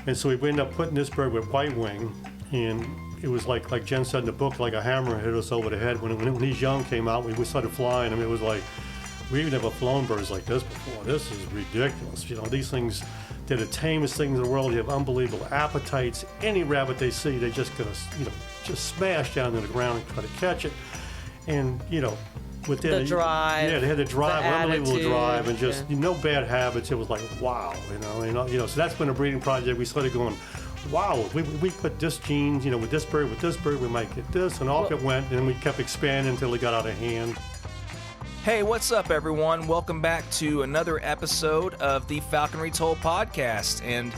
And so we ended up putting this bird with white wing, and it was like Jen said in the book, like a hammer hit us over the head. When these young came out, we started flying them. It was like, we've never flown birds like this before. This is ridiculous. These things, they're the tamest things in the world. They have unbelievable appetites. Any rabbit they see, they're just gonna, just smash down to the ground and try to catch it. And, with the drive. Yeah, they had the drive, unbelievable drive, and just yeah. no bad habits. It was like, wow, So that's been a breeding project. We started going, wow, we put this gene, with this bird, we might get this, and off it went, and we kept expanding until it got out of hand. Hey, what's up, everyone? Welcome back to another episode of the Falconry Told podcast, and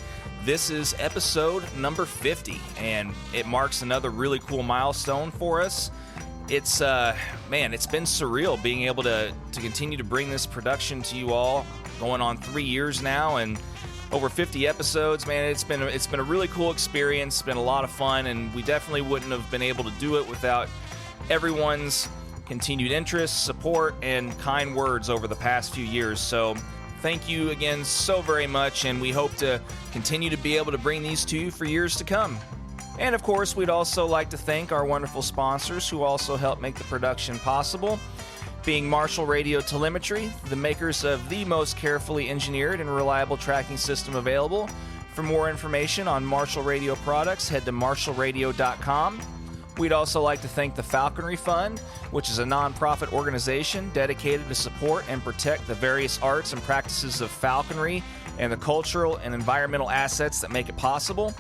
this is episode number 50, and it marks another really cool milestone for us. It's it's been surreal being able to continue to bring this production to you all, going on 3 years now, and over 50 episodes. Man, it's been a really cool experience. It's been a lot of fun, and we definitely wouldn't have been able to do it without everyone's continued interest, support, and kind words over the past few years. So thank you again so very much, and we hope to continue to be able to bring these to you for years to come. And of course, we'd also like to thank our wonderful sponsors who also help make the production possible, being Marshall Radio Telemetry, the makers of the most carefully engineered and reliable tracking system available. For more information on Marshall Radio products, head to marshallradio.com. We'd also like to thank the Falconry Fund, which is a nonprofit organization dedicated to support and protect the various arts and practices of falconry and the cultural and environmental assets that make it possible.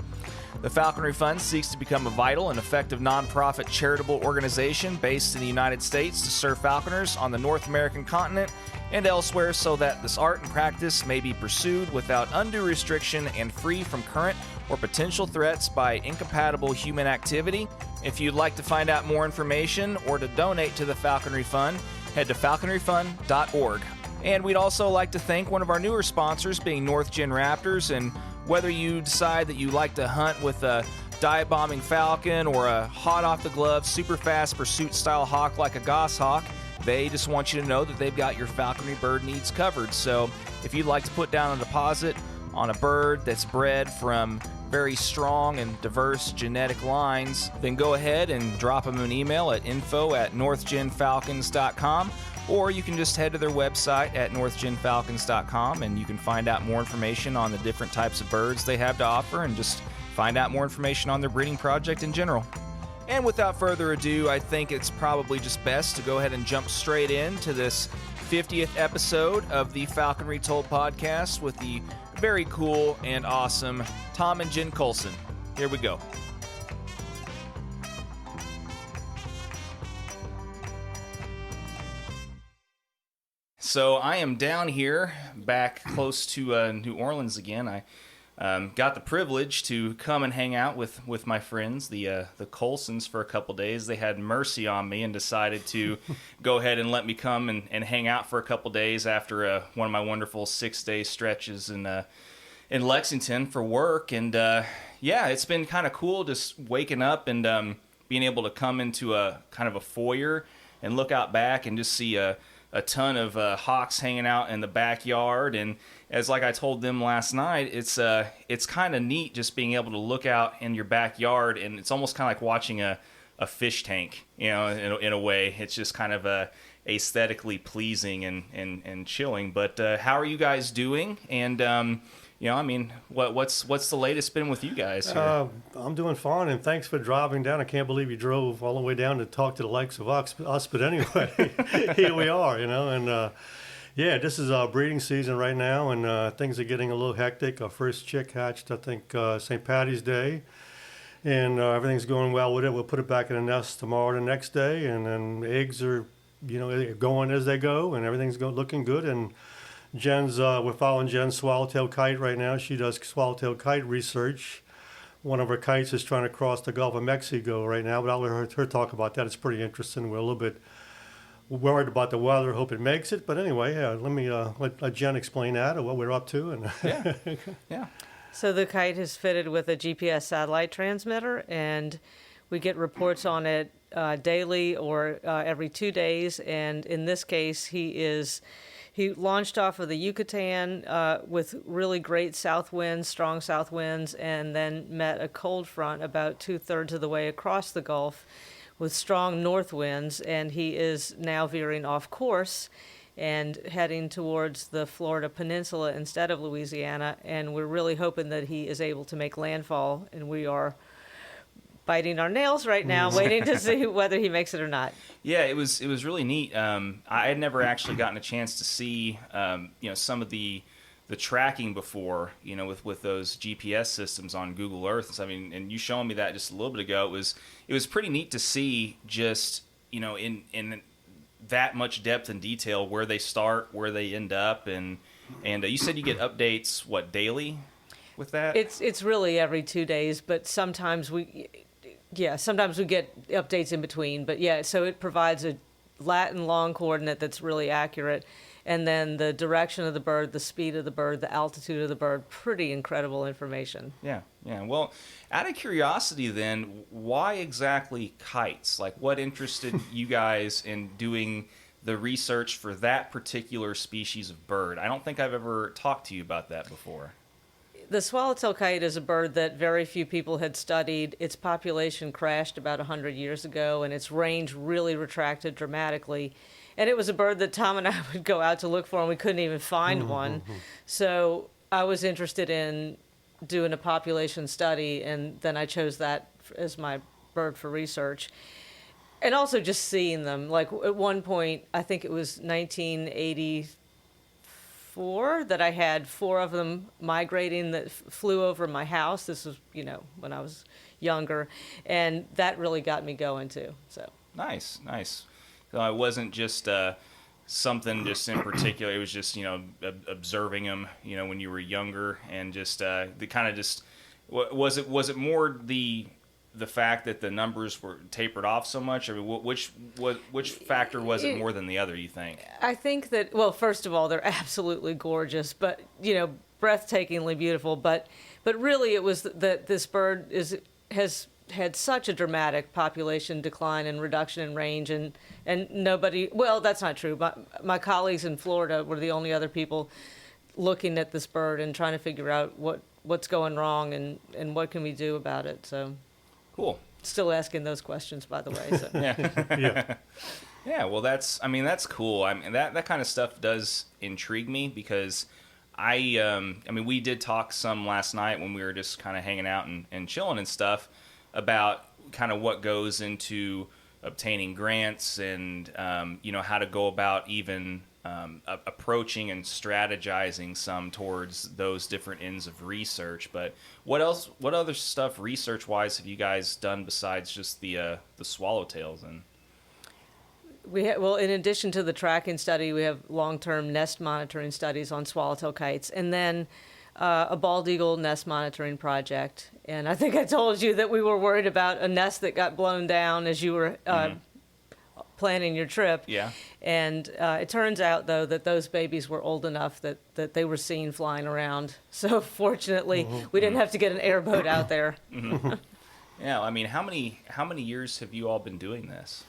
The Falconry Fund seeks to become a vital and effective nonprofit charitable organization based in the United States to serve falconers on the North American continent and elsewhere so that this art and practice may be pursued without undue restriction and free from current or potential threats by incompatible human activity. If you'd like to find out more information or to donate to the Falconry Fund, head to falconryfund.org. And we'd also like to thank one of our newer sponsors, being North Gen Raptors. And whether you decide that you like to hunt with a dive-bombing falcon or a hot-off-the-glove, super-fast pursuit-style hawk like a goshawk, they just want you to know that they've got your falconry bird needs covered. So if you'd like to put down a deposit on a bird that's bred from very strong and diverse genetic lines, then go ahead and drop them an email at info@northgenfalcons.com, or you can just head to their website at northgenfalcons.com and you can find out more information on the different types of birds they have to offer and just find out more information on their breeding project in general. And without further ado, I think it's probably just best to go ahead and jump straight into this 50th episode of the Falconry Told podcast with the very cool and awesome Tom and Jen Coulson. Here we go. So I am down here back close to New Orleans again. I got the privilege to come and hang out with my friends, the Coulsons, for a couple days. They had mercy on me and decided to go ahead and let me come and hang out for a couple days after one of my wonderful 6-day stretches in Lexington for work. And it's been kind of cool just waking up and being able to come into a kind of a foyer and look out back and just see a ton of hawks hanging out in the backyard. And as like I told them last night, it's kind of neat just being able to look out in your backyard, and it's almost kind of like watching a fish tank, in a way. It's just kind of aesthetically pleasing and chilling. But how are you guys doing? And what's the latest been with you guys here? I'm doing fine, and thanks for driving down. I can't believe you drove all the way down to talk to the likes of us, but anyway, here we are, and this is our breeding season right now, and things are getting a little hectic. Our first chick hatched, I think, St. Patty's Day, and everything's going well with it. We'll put it back in the nest tomorrow the next day, and then eggs are, going as they go, and everything's looking good, and we're following Jen's swallowtail kite right now. She does swallowtail kite research. One of her kites is trying to cross the Gulf of Mexico right now, but I'll let her talk about that. It's pretty interesting. We're a little bit worried about the weather. Hope it makes it. But anyway, let me let Jen explain that or what we're up to. And Yeah. So the kite is fitted with a GPS satellite transmitter, and we get reports on it daily or every 2 days. And in this case, he's He launched off of the Yucatan with really great south winds, strong south winds, and then met a cold front about 2/3 of the way across the Gulf with strong north winds, and he is now veering off course and heading towards the Florida Peninsula instead of Louisiana, and we're really hoping that he is able to make landfall, and we are biting our nails right now, waiting to see whether he makes it or not. Yeah, it was really neat. I had never actually gotten a chance to see some of the tracking before, with those GPS systems on Google Earth. So, I mean, and you showing me that just a little bit ago. It was pretty neat to see just in that much depth and detail where they start, where they end up, and you said you get updates daily with that? It's really every 2 days, but sometimes we get updates in between. But yeah, so it provides a lat and long coordinate that's really accurate, and then the direction of the bird, the speed of the bird, the altitude of the bird. Pretty incredible information. Yeah. Well, out of curiosity then, why exactly kites? Like, what interested you guys in doing the research for that particular species of bird? I don't think I've ever talked to you about that before. The swallowtail kite is a bird that very few people had studied. Its population crashed about 100 years ago, and its range really retracted dramatically. And it was a bird that Tom and I would go out to look for, and we couldn't even find one. So I was interested in doing a population study, and then I chose that as my bird for research. And also just seeing them. Like, at one point, I think it was 1984, that I had 4 of them migrating that flew over my house. This was, when I was younger. And that really got me going, too. So Nice. So it wasn't just something just in particular. It was just, observing them, when you were younger, and just the kind of just was it more the fact that the numbers were tapered off so much? I mean, which factor was it more than the other, you think? I think that, well, first of all, they're absolutely gorgeous, but breathtakingly beautiful. But really, it was that this bird has had such a dramatic population decline and reduction in range, and nobody, well, that's not true. My colleagues in Florida were the only other people looking at this bird and trying to figure out what's going wrong and what can we do about it. So cool. Still asking those questions, by the way. So. Yeah. Yeah, well, that's cool. I mean, that kind of stuff does intrigue me, because we did talk some last night when we were just kind of hanging out and chilling and stuff about kind of what goes into obtaining grants and, how to go about even approaching and strategizing some towards those different ends of research. But what other stuff research-wise have you guys done besides just the swallowtails? And in addition to the tracking study, we have long-term nest monitoring studies on swallowtail kites, and then a bald eagle nest monitoring project. And I think I told you that we were worried about a nest that got blown down as you were planning your trip. Yeah. And it turns out, though, that those babies were old enough that they were seen flying around. So fortunately, we didn't have to get an airboat out there. Yeah, I mean, how many years have you all been doing this?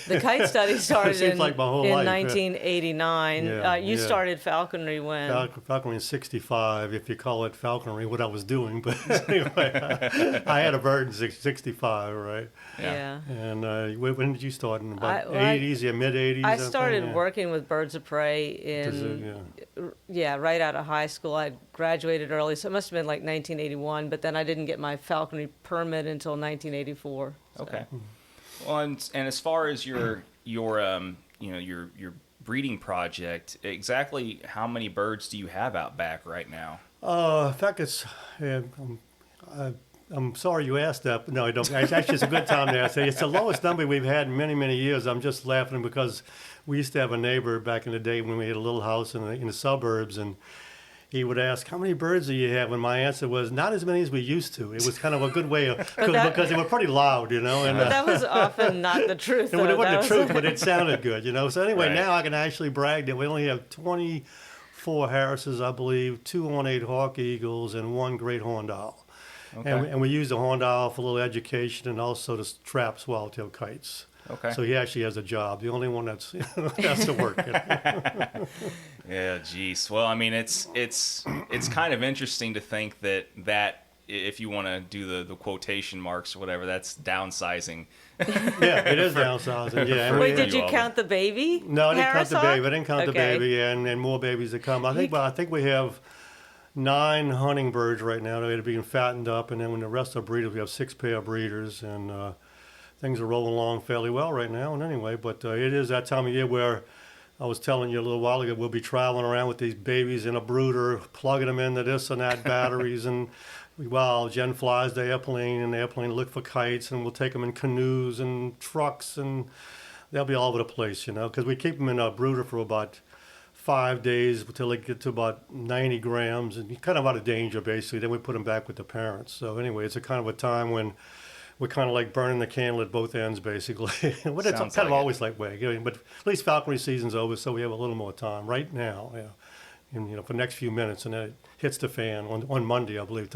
The kite study started in like my whole life, 1989. You started Falconry when? Falconry in 65, if you call it Falconry, what I was doing. But anyway, I had a bird in 65, right? Yeah. And when did you start? In about 80s, mid-80s? I started working with birds of prey right out of high school. I graduated early, so it must have been like 1981, but then I didn't get my falconry permit until 1984. So. Okay. Well, and as far as your breeding project, exactly how many birds do you have out back right now? In fact, I'm sorry you asked that, but no, I don't. Actually, it's a good time to ask that. It's the lowest number we've had in many, many years. I'm just laughing because we used to have a neighbor back in the day when we had a little house in the suburbs, and he would ask, how many birds do you have? And my answer was, not as many as we used to. It was kind of a good way of, because they were pretty loud, And but that was often not the truth. It wasn't the truth, but it sounded good, So anyway, Now I can actually brag that we only have 24 Harrises, I believe, 2 ornate hawk eagles, and 1 great horned owl. Okay. And we use the horned owl for a little education and also to trap swallowtail kites. Okay. So he actually has a job. The only one that's has to work. Yeah, geez. Well, I mean, it's kind of interesting to think that if you want to do the quotation marks or whatever, that's downsizing. Yeah, it is downsizing. Yeah. And Wait, we- did you count the baby? No, I didn't count the Harris baby. I didn't count the Okay. baby, and more babies to come. I think we have 9 hunting birds right now that are being fattened up, and then when the rest are breeders, we have 6 pair of breeders, and things are rolling along fairly well right now. And anyway, but it is that time of year where I was telling you a little while ago, we'll be traveling around with these babies in a brooder, plugging them into this and that batteries, and while Jen flies the airplane, and the airplane look for kites, and we'll take them in canoes and trucks, and they'll be all over the place, because we keep them in a brooder for about 5 days until they get to about 90 grams, and you're kind of out of danger, basically. Then we put them back with the parents. So anyway, it's a kind of a time when we're kind of like burning the candle at both ends, basically. But it's Sounds kind of like always like way. But at least falconry season's over, so we have a little more time right now. Yeah. And, for the next few minutes, and then it hits the fan on Monday, I believe.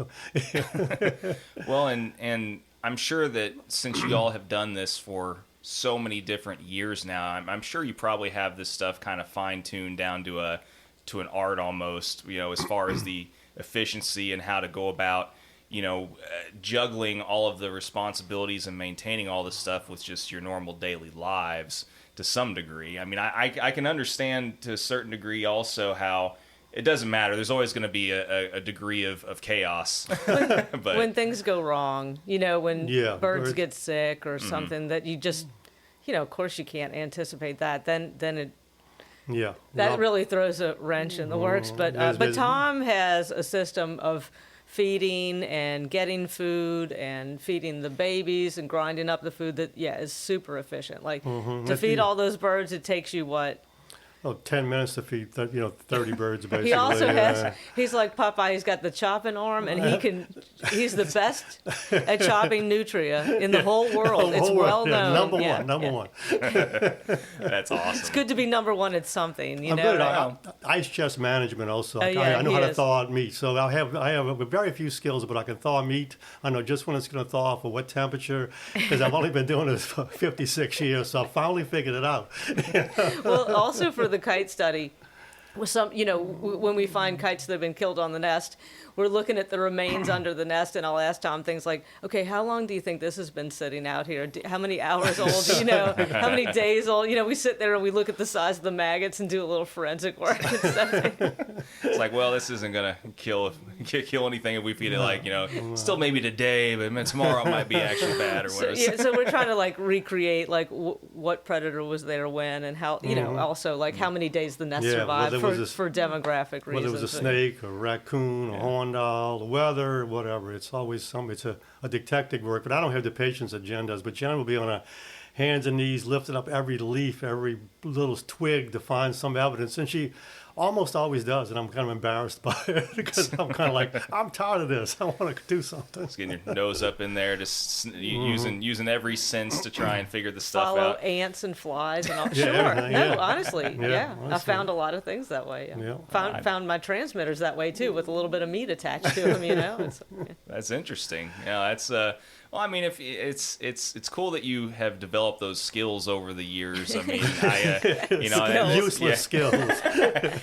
Well, and I'm sure that since you all have done this for so many different years now, I'm sure you probably have this stuff kind of fine-tuned down to an art almost, as far as the efficiency and how to go about, juggling all of the responsibilities and maintaining all this stuff with just your normal daily lives to some degree. I mean, I can understand to a certain degree also how it doesn't matter. There's always going to be a degree of chaos. But When things go wrong, when Yeah, birds get sick or something that you just, of course you can't anticipate that. Then it Yeah. that really throws a wrench in the works. But It's- Tom has a system of feeding and getting food and feeding the babies and grinding up the food that is super efficient. Like to That's feed the- all those birds, it takes you what? 10 minutes to feed 30 birds, basically. He also yeah. has, he's like Popeye, he's got the chopping arm, and he's the best at chopping nutria in the whole world. The It's whole well world, yeah, known. Number one. that's awesome. It's good to be number one at something, I'm good right? at ice chest management also. Yeah, I know he how to is. thaw out meat. So I have very few skills, but I can thaw meat. I know just when it's going to thaw for what temperature, because I've only been doing this for 56 years, so I finally figured it out. Well, also for the kite study, with some, when we find kites that have been killed on the nest, we're looking at the remains under the nest, and I'll ask Tom things like, okay, how long do you think this has been sitting out here? How many hours old? How many days old? We sit there and we look at the size of the maggots and do a little forensic work and stuff. It's like, well, this isn't gonna kill anything if we feed it still maybe today, but tomorrow it might be actually bad or whatever. So we're trying to recreate what predator was there when, and how also how many days the nest Yeah, survived whether it was for demographic reasons. Whether it was a snake, or raccoon, or horned owl, the weather, whatever. It's always it's a detective work. But I don't have the patience that Jen does. But Jen will be on her hands and knees lifting up every leaf, every little twig to find some evidence. And she almost always does. And I'm kind of embarrassed by it because I'm kind of like, I'm tired of this. I want to do something. Just getting your nose up in there, just using every sense to try and figure the stuff Follow out. ants and flies and all. Yeah, Sure. everything, No, yeah. honestly, Yeah, I honestly. found a lot of things that way. Yeah. Found my transmitters that way too, with a little bit of meat attached to them. That's interesting. Yeah, that's well, I mean, if it's cool that you have developed those skills over the years. I mean, Useless skills.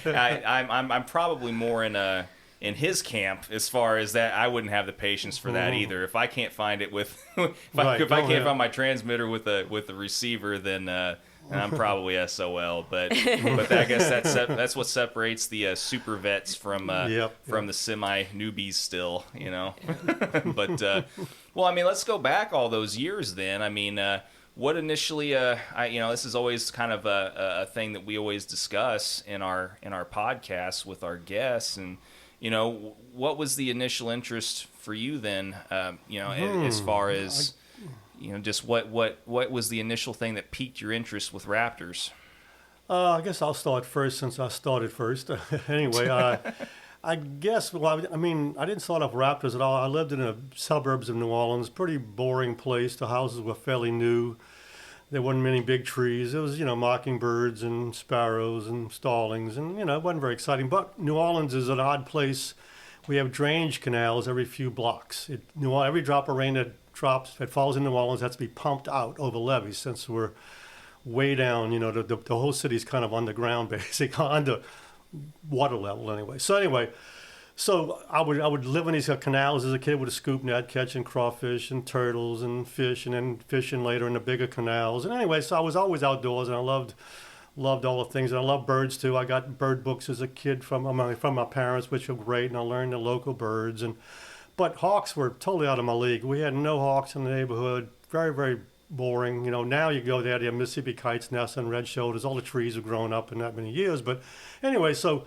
I'm probably more in his camp as far as that. I wouldn't have the patience for that either. If I can't find it with if I can't find my transmitter with the receiver, then I'm probably SOL. But I guess that's what separates the super vets from the semi newbies still. But well, I mean, let's go back all those years then. I mean. What initially, this is always kind of a thing that we always discuss in our podcasts with our guests, and what was the initial interest for you then? As far as just what was the initial thing that piqued your interest with raptors? I guess I'll start first since I started first. Anyway, I guess, well, I mean, I didn't start off raptors at all. I lived in the suburbs of New Orleans, pretty boring place. The houses were fairly new. There wasn't many big trees. It was, mockingbirds and sparrows and starlings, and, it wasn't very exciting. But New Orleans is an odd place we have drainage canals every few blocks. Every drop of rain that falls in New Orleans has to be pumped out over levees, since we're way down. The whole city's kind of underground, basically, under water level anyway. So I would live in these canals as a kid with a scoop net, catching crawfish and turtles and fish, and then fishing later in the bigger canals. And anyway, so I was always outdoors, and I loved all the things. And I love birds too. I got bird books as a kid from my parents, which were great, and I learned the local birds. But hawks were totally out of my league. We had no hawks in the neighborhood. Very, very boring. Now you go there, they have Mississippi kites, nests, and red shoulders. All the trees have grown up in that many years. But anyway, so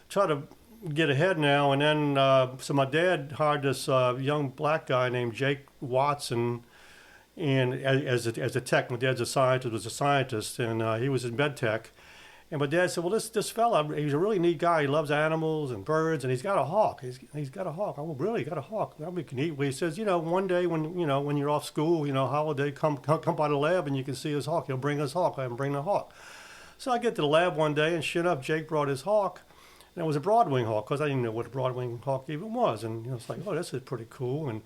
try to get ahead now. And then, so my dad hired this young black guy named Jake Watson, and as a tech. My dad's was a scientist, and he was in med tech. And my dad said, well, this fella, he's a really neat guy. He loves animals and birds, and he's got a hawk. He's got a hawk. Oh, really? Got a hawk? That'd be neat. Well, he says, one day when you're off school, holiday, come by the lab and you can see his hawk. He'll bring his hawk. I bring the hawk. So I get to the lab one day, and sure enough, Jake brought his hawk. And it was a broadwing hawk, because I didn't know what a broadwing hawk even was. And it's like, oh, this is pretty cool.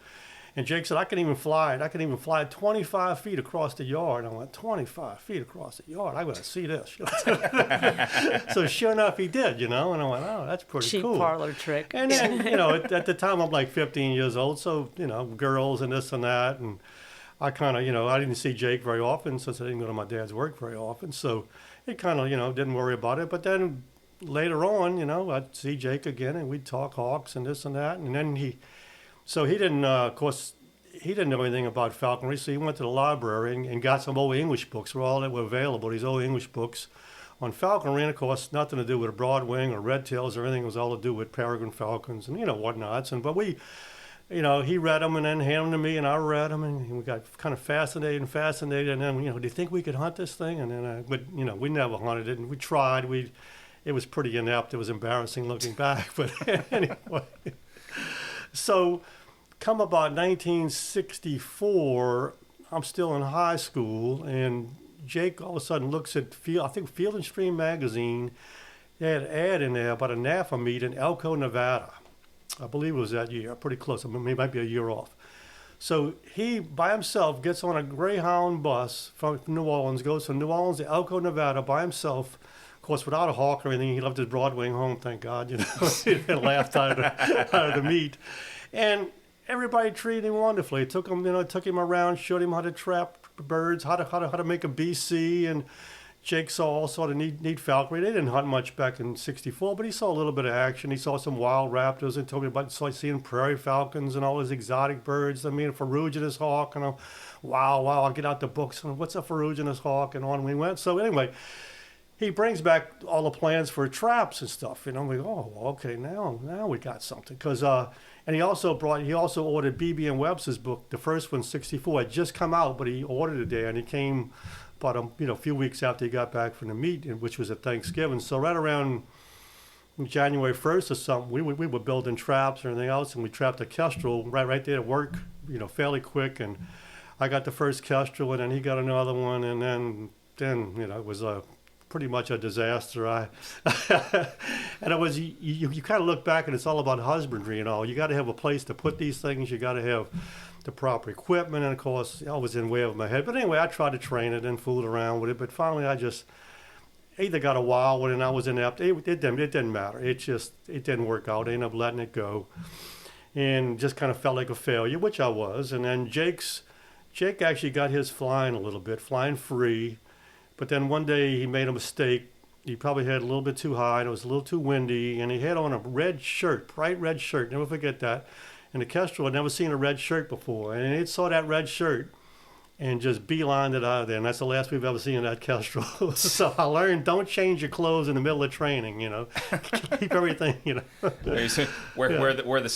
And Jake said, I can even fly it. I can even fly it 25 feet across the yard. And I went, 25 feet across the yard? I got to see this. So sure enough, he did, and I went, oh, that's pretty cool. Cheap parlor trick. And then, at the time, I'm like 15 years old. So, girls and this and that. And I kind of, I didn't see Jake very often, since I didn't go to my dad's work very often. So it kind of, didn't worry about it. But then later on, I'd see Jake again, and we'd talk hawks and this and that. And then he didn't, of course, he didn't know anything about falconry, so he went to the library and got some old English books, were all that were available, these old English books on falconry. And, of course, nothing to do with a broadwing or red tails or anything. It was all to do with peregrine falcons and, whatnots. But we, he read them and then handed them to me, and I read them, and we got kind of fascinated. And then, do you think we could hunt this thing? And then, we never hunted it, and we tried. It was pretty inept. It was embarrassing looking back. But anyway. So come about 1964, I'm still in high school, and Jake all of a sudden looks at Field and Stream magazine. They had an ad in there about a NAFA meet in Elko, Nevada. I believe it was that year, pretty close. I mean, it might be a year off. So he, by himself, gets on a Greyhound bus from New Orleans, goes from New Orleans to Elko, Nevada by himself. Of course, without a hawk or anything. He left his broadwing home, thank God. He laughed out of the meet. And everybody treated him wonderfully. Took him around, showed him how to trap birds, how to make a BC. And Jake saw all sort of neat falconry. They didn't hunt much back in '64, but he saw a little bit of action. He saw some wild raptors and told me about seeing prairie falcons and all those exotic birds. I mean, a ferruginous hawk. And wow, I'll get out the books. And what's a ferruginous hawk? And on we went. So anyway, he brings back all the plans for traps and stuff. We go, oh, okay, now we got something. And he also ordered B.B. and Webster's book. The first one, '64, had just come out, but he ordered it there, and he came about a few weeks after he got back from the meet, which was at Thanksgiving. So right around January 1st or something, we were building traps and everything else, and we trapped a kestrel right there at work, fairly quick. And I got the first kestrel, and then he got another one, and then it was pretty much a disaster. And it was, you kind of look back and it's all about husbandry and all. You got to have a place to put these things. You got to have the proper equipment. And of course, I was in way over my head. But anyway, I tried to train it and fool around with it. But finally, I just either got a wild one and I was inept. It didn't matter. It didn't work out. I ended up letting it go and just kind of felt like a failure, which I was. And then Jake actually got his flying a little bit, flying free. But then one day he made a mistake. He probably had a little bit too high, and it was a little too windy, and he had on a red shirt, bright red shirt. Never forget that. And the kestrel had never seen a red shirt before, and it saw that red shirt and just beelined it out of there. And that's the last we've ever seen of that kestrel. So I learned, don't change your clothes in the middle of training. Keep everything. Wear the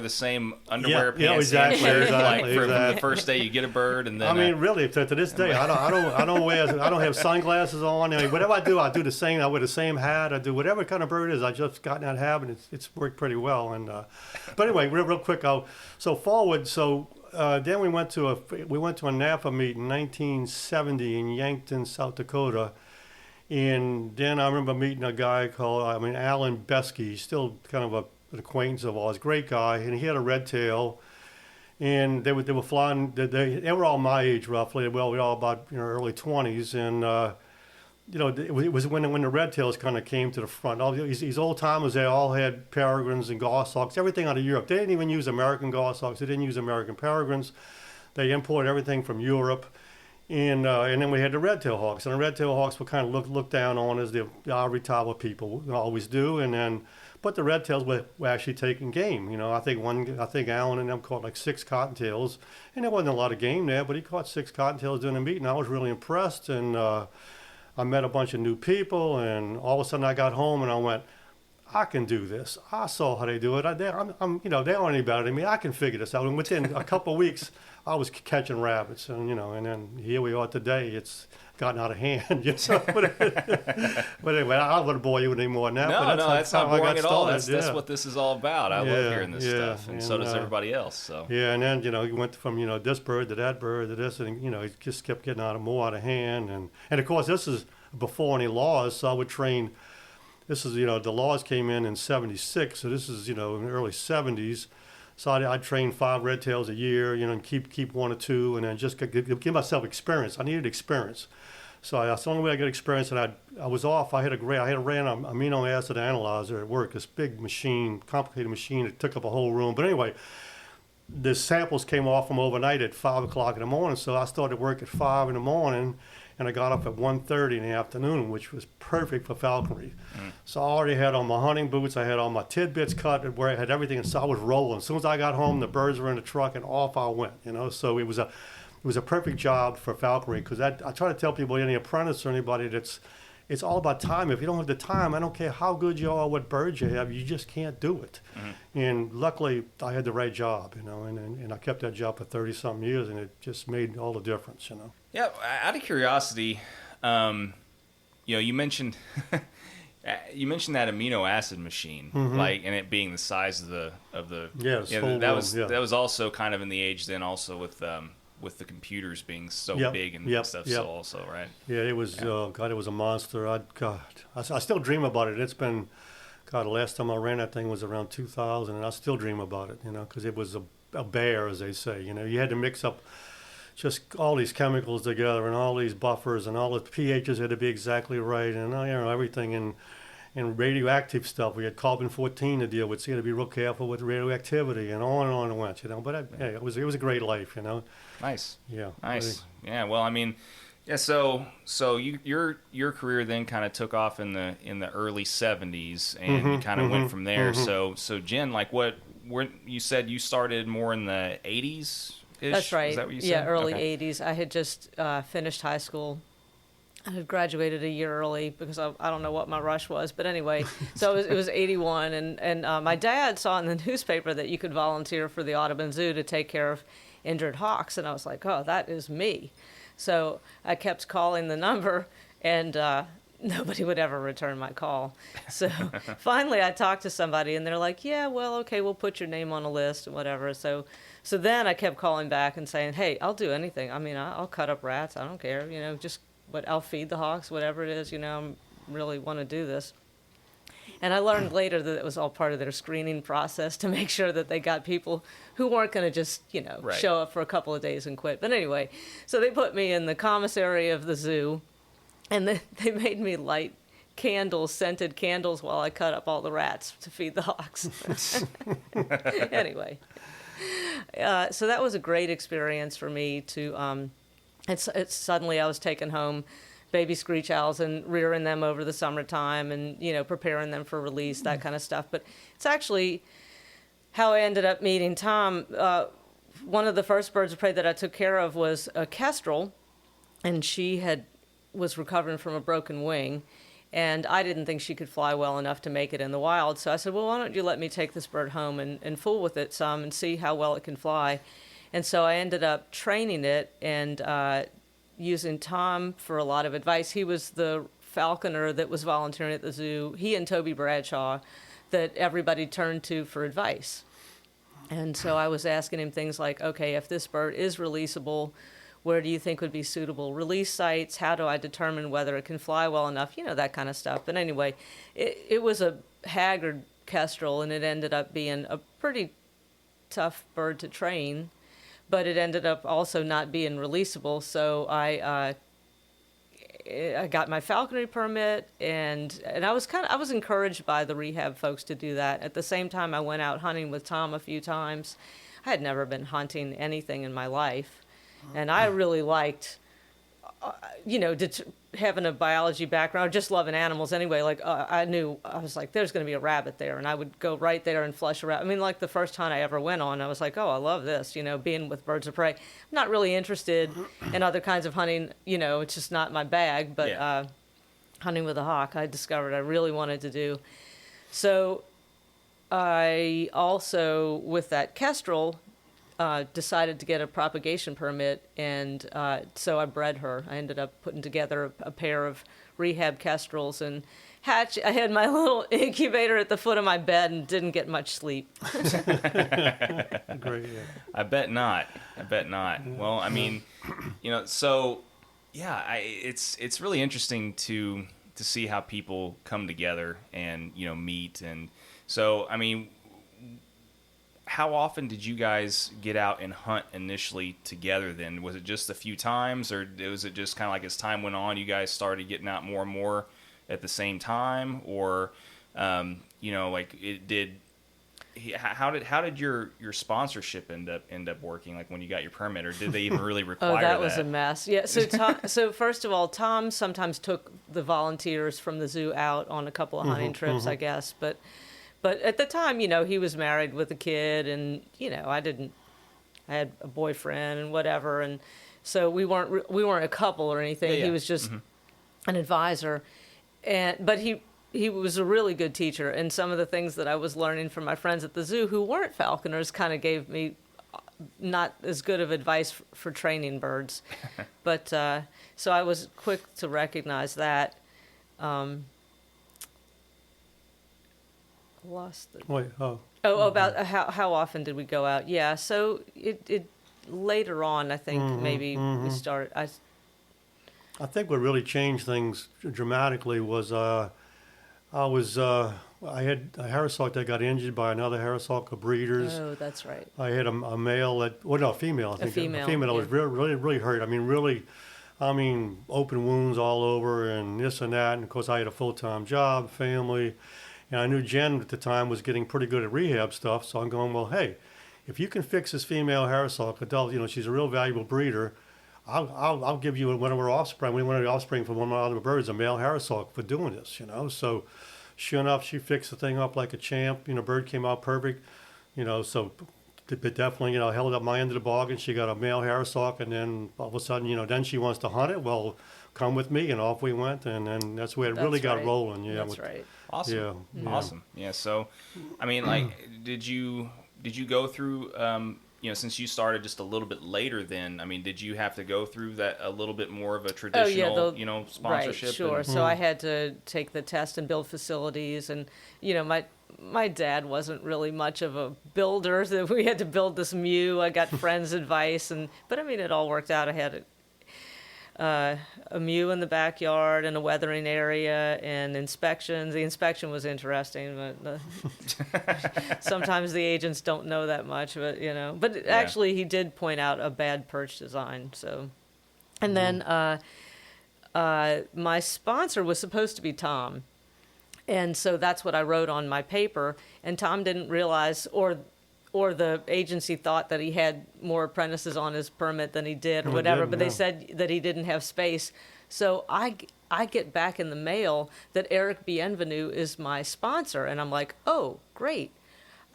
same underwear, pants, exactly, and shirt, exactly. From the first day you get a bird, and then I mean, really, to this day, I don't have sunglasses on. I mean, whatever I do the same. I wear the same hat. I do whatever kind of bird it is. I just got in that habit. It's worked pretty well. And but anyway, real quick. Then we went to a NAFA meet in 1970 in Yankton, South Dakota, And then I remember meeting a guy called, Alan Besky. He's still kind of an acquaintance of ours, great guy, and he had a red tail. And they were flying. They were all my age roughly. Well, we were all about early 20s, and it was when the red tails kind of came to the front. All these old timers, they all had peregrines and goshawks, everything out of Europe. They didn't even use American goshawks. They didn't use American peregrines. They imported everything from Europe. And then we had the red-tailed hawks, and the red-tailed hawks were kind of looked down on as the ivory tower people always do. But the red-tails were actually taking game. I think Alan and them caught like 6 cottontails, and there wasn't a lot of game there, but he caught 6 cottontails during the meeting. I was really impressed, and I met a bunch of new people, and all of a sudden I got home and I went, I can do this. I saw how they do it. They aren't any better than me. I can figure this out. And within a couple of weeks, I was catching rabbits, and then here we are today. It's gotten out of hand. But anyway, I don't want to bore you anymore now. No, that's not boring at all. That's what this this is all about. I love hearing this stuff, and so does everybody else. So yeah, and then he went from this bird to that bird to this, and he just kept getting more out of hand, and of course this is before any laws, so I would train. This is, the laws came in 76, so this is, in the early 70s. So I'd train 5 red tails a year, and keep 1 or 2, and then just give myself experience. I needed experience. So that's the only way I got experience, and I was off. I ran an amino acid analyzer at work, this big machine, complicated machine. It took up a whole room. But anyway, the samples came off from overnight at 5 o'clock in the morning, so I started work at 5 in the morning, and I got up at 1:30 in the afternoon, which was perfect for falconry. So I already had on my hunting boots. I had all my tidbits cut, where I had everything, and so I was rolling. As soon as I got home, the birds were in the truck, and off I went. So it was a perfect job for falconry, because I try to tell people, any apprentice or anybody, it's all about time. If you don't have the time, I don't care how good you are, what birds you have, you just can't do it. And luckily, I had the right job, and I kept that job for 30-something years, and it just made all the difference, Yeah, out of curiosity, you mentioned that amino acid machine, and it being the size of the that was also kind of in the age then, also with the computers being so big and stuff. So also, right? Yeah, it was. It was a monster. I still dream about it. It's been, the last time I ran that thing was around 2000, and I still dream about it. Because it was a bear, as they say. You had to mix up just all these chemicals together, and all these buffers, and all the pHs had to be exactly right, and everything. And radioactive stuff. We had carbon-14 to deal with, so you had to be real careful with radioactivity, and on it went, But it was a great life, Nice. Yeah. Nice. Yeah. Well, So your career then kind of took off in the early 70s, and you kind of went from there. So Jen, you said you started more in the 80s? That's right. Is that what you said? Yeah, early 80s. I had just finished high school. I had graduated a year early because I don't know what my rush was, but anyway, so it was 81, and my dad saw in the newspaper that you could volunteer for the Audubon Zoo to take care of injured hawks, and I was like, oh, that is me. So I kept calling the number, and nobody would ever return my call. So finally I talked to somebody, and they're like, yeah, well, okay, we'll put your name on a list and whatever. So then I kept calling back and saying, hey, I'll do anything. I'll cut up rats. I don't care, but I'll feed the hawks, whatever it is, I really want to do this. And I learned later that it was all part of their screening process to make sure that they got people who weren't going to just, right. show up for a couple of days and quit. But anyway, so they put me in the commissary of the zoo, and they made me light scented candles, while I cut up all the rats to feed the hawks. Anyway, so that was a great experience for me to... It's suddenly I was taking home baby screech owls and rearing them over the summertime, and preparing them for release, that kind of stuff. But it's actually how I ended up meeting Tom. One of the first birds of prey that I took care of was a kestrel, and she was recovering from a broken wing, and I didn't think she could fly well enough to make it in the wild. So I said, well, why don't you let me take this bird home and fool with it some and see how well it can fly. And so I ended up training it and using Tom for a lot of advice. He was the falconer that was volunteering at the zoo, he and Toby Bradshaw, that everybody turned to for advice. And so I was asking him things like, okay, if this bird is releasable, Where do you think would be suitable release sites? How do I determine whether it can fly well enough? That kind of stuff. But anyway, it was a haggard kestrel, and it ended up being a pretty tough bird to train, but it ended up also not being releasable. So I got my falconry permit, and I was encouraged by the rehab folks to do that. At the same time, I went out hunting with Tom a few times. I had never been hunting anything in my life, and I really liked, having a biology background, just loving animals anyway. Like I was like, there's going to be a rabbit there, and I would go right there and flush a rabbit. I mean, like the first hunt I ever went on, I was like, oh, I love this, being with birds of prey. I'm not really interested in other kinds of hunting, it's just not my bag, but hunting with a hawk, I discovered I really wanted to do. So I also, with that kestrel, decided to get a propagation permit, and so I bred her. I ended up putting together a pair of rehab kestrels and hatch. I had my little incubator at the foot of my bed and didn't get much sleep. Great, yeah. I bet not. Well, I mean, so yeah, it's really interesting to see how people come together and meet. And so, I mean, how often did you guys get out and hunt initially together then? Was it just a few times, or was it just kind of like as time went on, you guys started getting out more and more at the same time? Or, like it did, how did your sponsorship end up working, like when you got your permit, or did they even really require that? Oh, that was a mess. Yeah. So so first of all, Tom sometimes took the volunteers from the zoo out on a couple of hunting trips, I guess. But at the time, he was married with a kid, and I had a boyfriend and whatever, and so we weren't a couple or anything. Yeah. He was just an advisor, but he was a really good teacher, and some of the things that I was learning from my friends at the zoo who weren't falconers kind of gave me not as good of advice for training birds. But so I was quick to recognize that. Lost the... Wait, about how often did we go out? Yeah, so it later on, I think maybe we started. I think what really changed things dramatically was I had a harris hawk that got injured by another harris hawk of breeders. Oh, that's right. I had a male a female. I think a female that was really hurt. I mean, open wounds all over and this and that. And of course, I had a full-time job, family. And I knew Jen at the time was getting pretty good at rehab stuff, so I'm going, well, hey, if you can fix this female harris hawk adult, she's a real valuable breeder. I'll give you one of her offspring, one of the offspring from one of my other birds, a male harris hawk for doing this, So, sure enough, she fixed the thing up like a champ. Bird came out perfect, So, but definitely, held up my end of the bargain. She got a male harris hawk, and then all of a sudden, then she wants to hunt it. Well, come with me, and off we went, and then that's where it really got rolling. Yeah, that's right. Awesome. Yeah. Awesome. Yeah. So, I mean, like, did you go through, since you started just a little bit later then, I mean, did you have to go through that a little bit more of a traditional, sponsorship? Right, sure. So I had to take the test and build facilities, and, my dad wasn't really much of a builder. So we had to build this mew. I got friends' advice, but I mean, it all worked out. I had a mew in the backyard and a weathering area and inspections. The inspection was interesting, but sometimes the agents don't know that much. But actually, he did point out a bad perch design. So, and then my sponsor was supposed to be Tom, and so that's what I wrote on my paper. And Tom didn't realize, or the agency thought that he had more apprentices on his permit than he did, or whatever. But they said that he didn't have space. So I get back in the mail that Eric Bienvenu is my sponsor, and I'm like, oh, great.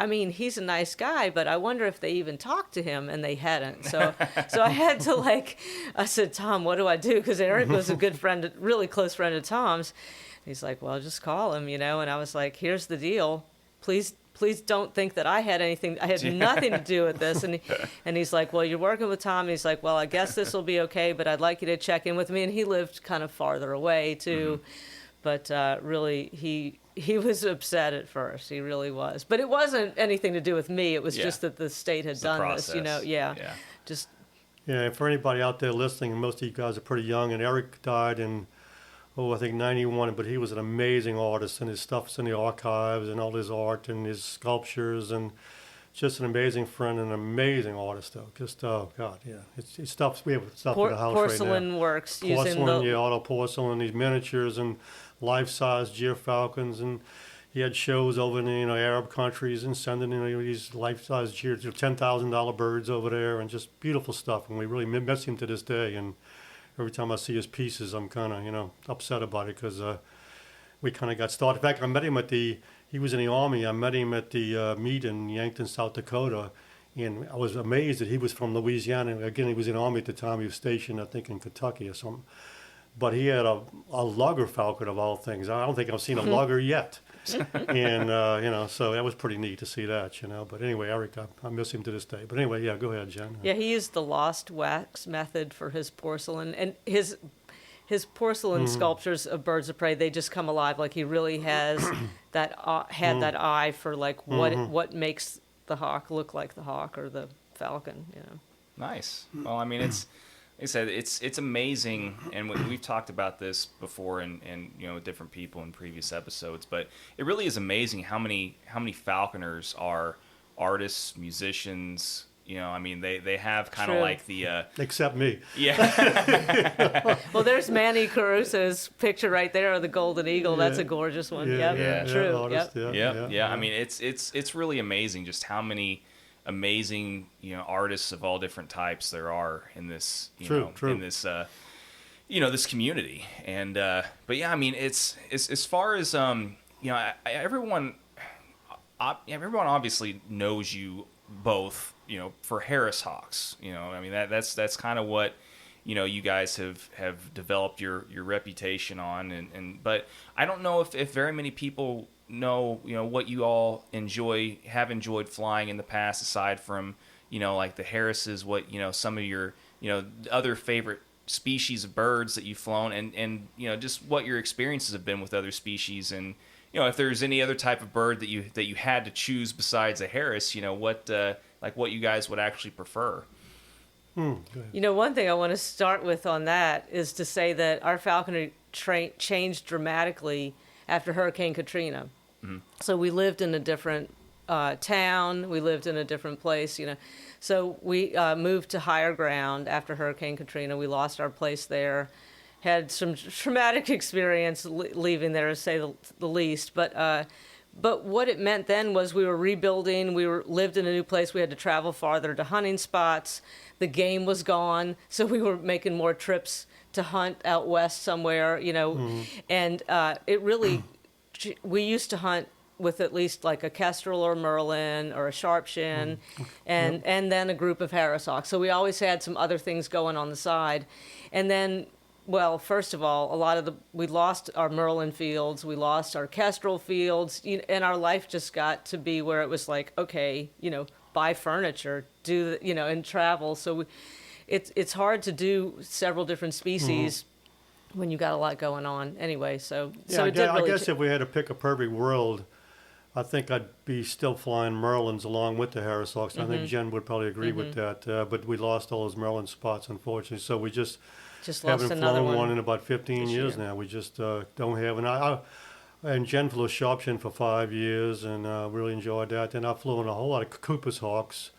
I mean, he's a nice guy, but I wonder if they even talked to him, and they hadn't. So I had to I said, Tom, what do I do? Because Eric was a good friend, really close friend of Tom's. He's like, well, just call him, And I was like, here's the deal. Please don't think that I had anything. I had nothing to do with this. And he's like, well, you're working with Tom. And he's like, well, I guess this will be okay, but I'd like you to check in with me. And he lived kind of farther away too. But really, he was upset at first. He really was. But it wasn't anything to do with me. It was just that the state had done this. Yeah. Just Yeah, for anybody out there listening, most of you guys are pretty young, and Eric died in, I think 91, but he was an amazing artist, and his stuff's in the archives, and all his art and his sculptures, and just an amazing friend and an amazing artist, though. Just, oh, God, yeah. It's stuff, we have stuff in the house right now. Porcelain works using Porcelain, the... yeah, auto porcelain, these miniatures and life-size Geo Falcons, and he had shows over in the, Arab countries and sending these life-size Geo, $10,000 birds over there, and just beautiful stuff. And we really miss him to this day. And every time I see his pieces, I'm kind of upset about it because we kind of got started. In fact, I met him he was in the Army. I met him at the meet in Yankton, South Dakota, and I was amazed that he was from Louisiana. Again, he was in the Army at the time. He was stationed, I think, in Kentucky or something. But he had a lugger falcon of all things. I don't think I've seen a lugger yet. And, so that was pretty neat to see that, But anyway, Eric, I miss him to this day. But anyway, yeah, go ahead, Jen. Yeah, he used the lost wax method for his porcelain. And his porcelain sculptures of birds of prey, they just come alive. Like he really has that eye for like what makes the hawk look like the hawk or the falcon, Nice. Well, I mean, it's like I said, it's amazing, and we've talked about this before, and with different people in previous episodes. But it really is amazing how many falconers are artists, musicians. I mean, they have kind of like the except me. Yeah. Well, there's Manny Caruso's picture right there of the golden eagle. Yeah. That's a gorgeous one. Yeah, true. Artist, yeah. I mean, it's really amazing just how many amazing artists of all different types there are in this true. in this this community. And but yeah, I mean, it's as far as everyone obviously knows you both for Harris Hawks. I mean, that's kind of what you guys have developed your reputation on, and but I don't know if very many people know what you all have enjoyed flying in the past, aside from like the Harrises, what some of your other favorite species of birds that you've flown, and just what your experiences have been with other species, and if there's any other type of bird that you had to choose besides a Harris, what you guys would actually prefer. One thing I want to start with on that is to say that our falconry changed dramatically after Hurricane Katrina. Mm-hmm. So we lived in a different town. We lived in a different place, So we moved to higher ground after Hurricane Katrina. We lost our place there. Had some traumatic experience leaving there, to say the least. But what it meant then was we were rebuilding. We lived in a new place. We had to travel farther to hunting spots. The game was gone, so we were making more trips to hunt out west somewhere, And it really, we used to hunt with at least like a kestrel or merlin or a sharpshin, and then a group of Harris hawks. So we always had some other things going on the side, and then. Well, first of all, we lost our merlin fields, we lost our kestrel fields, and our life just got to be where it was like, okay, buy furniture, and travel. So it's hard to do several different species when you got a lot going on. Anyway, so it did really. I guess if we had to pick a perfect world, I think I'd be still flying merlins along with the Harris hawks. I think Jen would probably agree with that. But we lost all those merlin spots, unfortunately. So we just lost haven't another flown one in about 15 years now. We just don't have. And Jen flew Sharpshin for 5 years, and really enjoyed that. Then I flew in a whole lot of Cooper's hawks.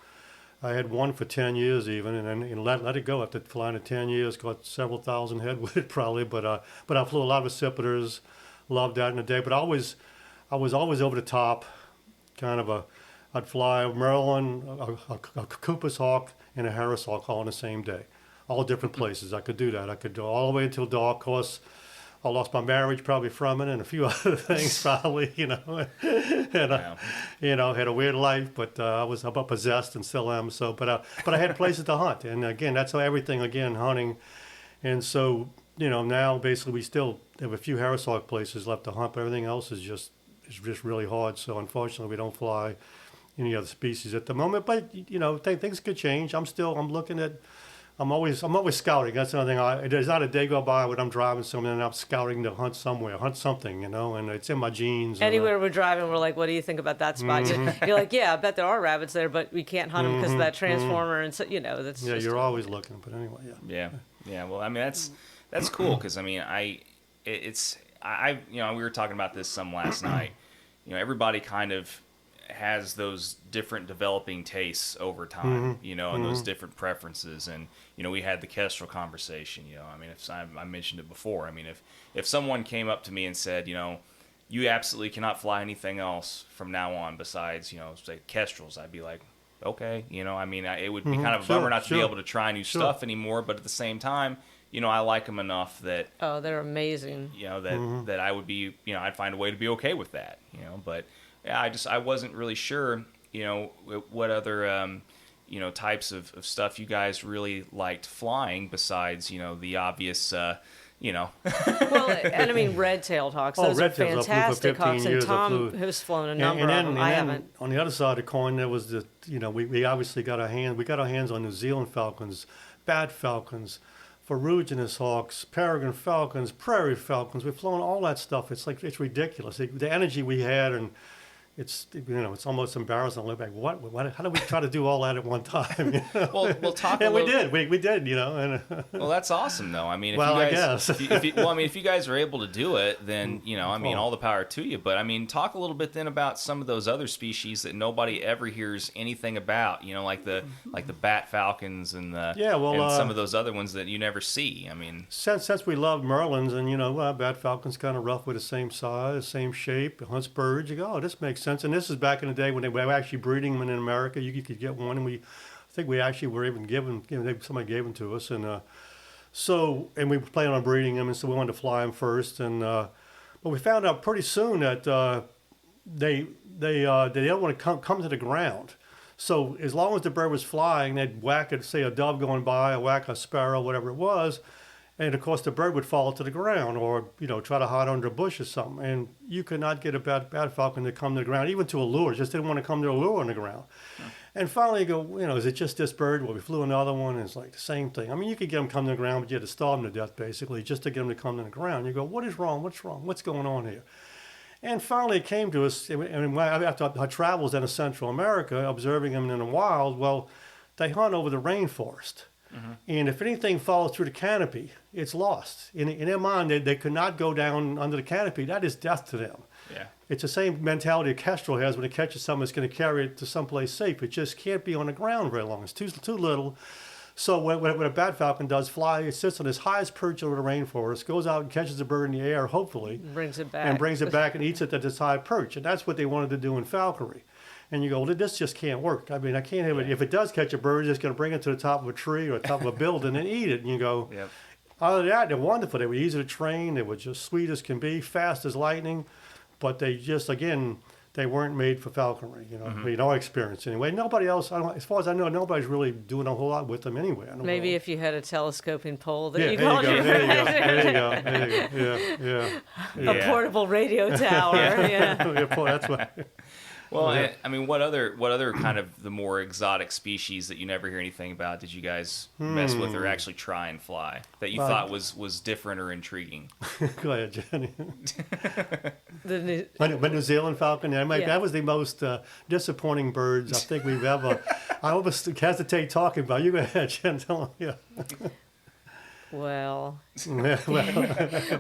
I had one for 10 years even, and let it go after flying it 10 years. Got several thousand head with it probably, but I flew a lot of accipiters. Loved that in the day. But I was always over the top, kind of I'd fly a merlin, a Cooper's hawk, and a Harris hawk all in the same day. All different places. I could do that. I could go all the way until dark. Of course, I lost my marriage probably from it, and a few other things probably, and had a weird life, but I was possessed and still am. So, but I had places to hunt, and again, that's how everything hunting, and so now basically we still have a few Harris hawk places left to hunt, but everything else is just really hard. So unfortunately, we don't fly any other species at the moment. But things could change. I'm looking at I'm always scouting. That's another thing. There's not a day go by when I'm driving somewhere and I'm scouting to hunt somewhere, hunt something, and it's in my genes. Anywhere we're driving, we're like, what do you think about that spot? You're like, yeah, I bet there are rabbits there, but we can't hunt them because of that transformer. And so, that's yeah, you're always looking. But anyway, Yeah. Well, I mean, that's cool because I mean, we were talking about this some last night. Everybody kind of has those different developing tastes over time, and those different preferences. And, we had the Kestrel conversation, I mean, I mentioned it before. I mean, if someone came up to me and said, you absolutely cannot fly anything else from now on besides, say Kestrels, I'd be like, okay, I mean, it would be kind of a bummer not to be able to try new stuff anymore. But at the same time, I like them enough that, they're amazing. That I would be, I'd find a way to be okay with that, but yeah, I wasn't really sure, what other, types of stuff you guys really liked flying besides, the obvious, Well, and I mean, red-tailed hawks. Those are fantastic hawks, and Tom has flown a number of them. I haven't. On the other side of the coin, there was we obviously got our hands on New Zealand falcons, bat falcons, ferruginous hawks, peregrine falcons, prairie falcons. We've flown all that stuff. It's ridiculous. The energy we had, and it's almost embarrassing to look back. What? How did we try to do all that at one time? Well, we'll talk. Yeah, we did. We did. And well, that's awesome, though. I mean, I guess. if you guys are able to do it, then I mean, all the power to you. But I mean, talk a little bit then about some of those other species that nobody ever hears anything about. Like the bat falcons and and some of those other ones that you never see. I mean, since we love Merlins and bat falcons kind of rough with the same size, same shape, hunts birds. You go, oh, this makes sense. And this is back in the day when they were actually breeding them in America. You could get one, and I think we actually were even given, somebody gave them to us, and and we were planning on breeding them, and so we wanted to fly them first, but we found out pretty soon that they don't want to come to the ground. So as long as the bird was flying, they'd whack it, say a dove going by, or whack a sparrow, whatever it was. And, of course, the bird would fall to the ground or, try to hide under a bush or something. And you could not get a bat falcon to come to the ground, even to a lure. Just didn't want to come to a lure on the ground. Yeah. And finally you go, is it just this bird? Well, we flew another one, and it's like the same thing. I mean, you could get them come to the ground, but you had to starve them to death, basically, just to get them to come to the ground. You go, what is wrong? What's wrong? What's going on here? And finally it came to us, and after our travels in Central America, observing them in the wild, well, they hunt over the rainforest. Mm-hmm. And if anything falls through the canopy, it's lost. In their mind, they could not go down under the canopy. That is death to them. Yeah. It's the same mentality a kestrel has when it catches something. It's going to carry it to someplace safe. It just can't be on the ground very long. It's too little. So when a bat falcon does fly, it sits on its highest perch over the rainforest, goes out and catches a bird in the air, hopefully. Brings it back and eats it at its high perch. And that's what they wanted to do in falconry. And you go, well, this just can't work. I mean, I can't have it. If it does catch a bird, it's just going to bring it to the top of a tree or the top of a building and eat it. And you go, yep. Other than that, they're wonderful. They were easy to train. They were just sweet as can be, fast as lightning. But they just, again, they weren't made for falconry. Mm-hmm. I mean, our experience anyway. Nobody else, as far as I know, nobody's really doing a whole lot with them anyway. Maybe if you had a telescoping pole that there you go. A portable radio tower. Yeah, that's what. Well, yeah. I mean, what other kind of the more exotic species that you never hear anything about did you guys mess with or actually try and fly that you thought was different or intriguing? Go ahead, Jenny. New Zealand falcon. That was the most disappointing birds I think we've ever. I almost hesitate talking about. You go ahead, Jen. Tell them. Yeah. Well,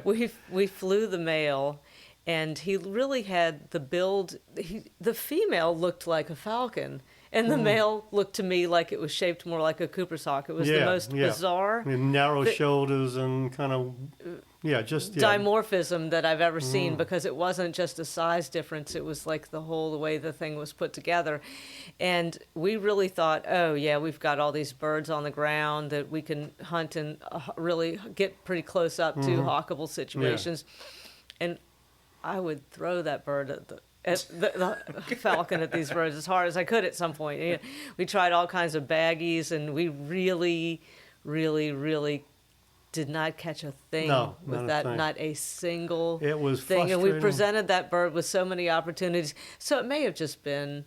we flew the male. And he really had the build. The female looked like a falcon, and the male looked to me like it was shaped more like a Cooper's hawk. It was the most bizarre. I mean, narrow shoulders and kind of, dimorphism that I've ever seen, because it wasn't just a size difference. It was like the way the thing was put together. And we really thought, oh, yeah, we've got all these birds on the ground that we can hunt and really get pretty close up to hawkable situations. Yeah. And I would throw that bird at the falcon at these birds as hard as I could at some point. We tried all kinds of baggies, and we really, really, really did not catch a thing with that. Not a single It was thing. frustrating. And we presented that bird with so many opportunities. So it may have just been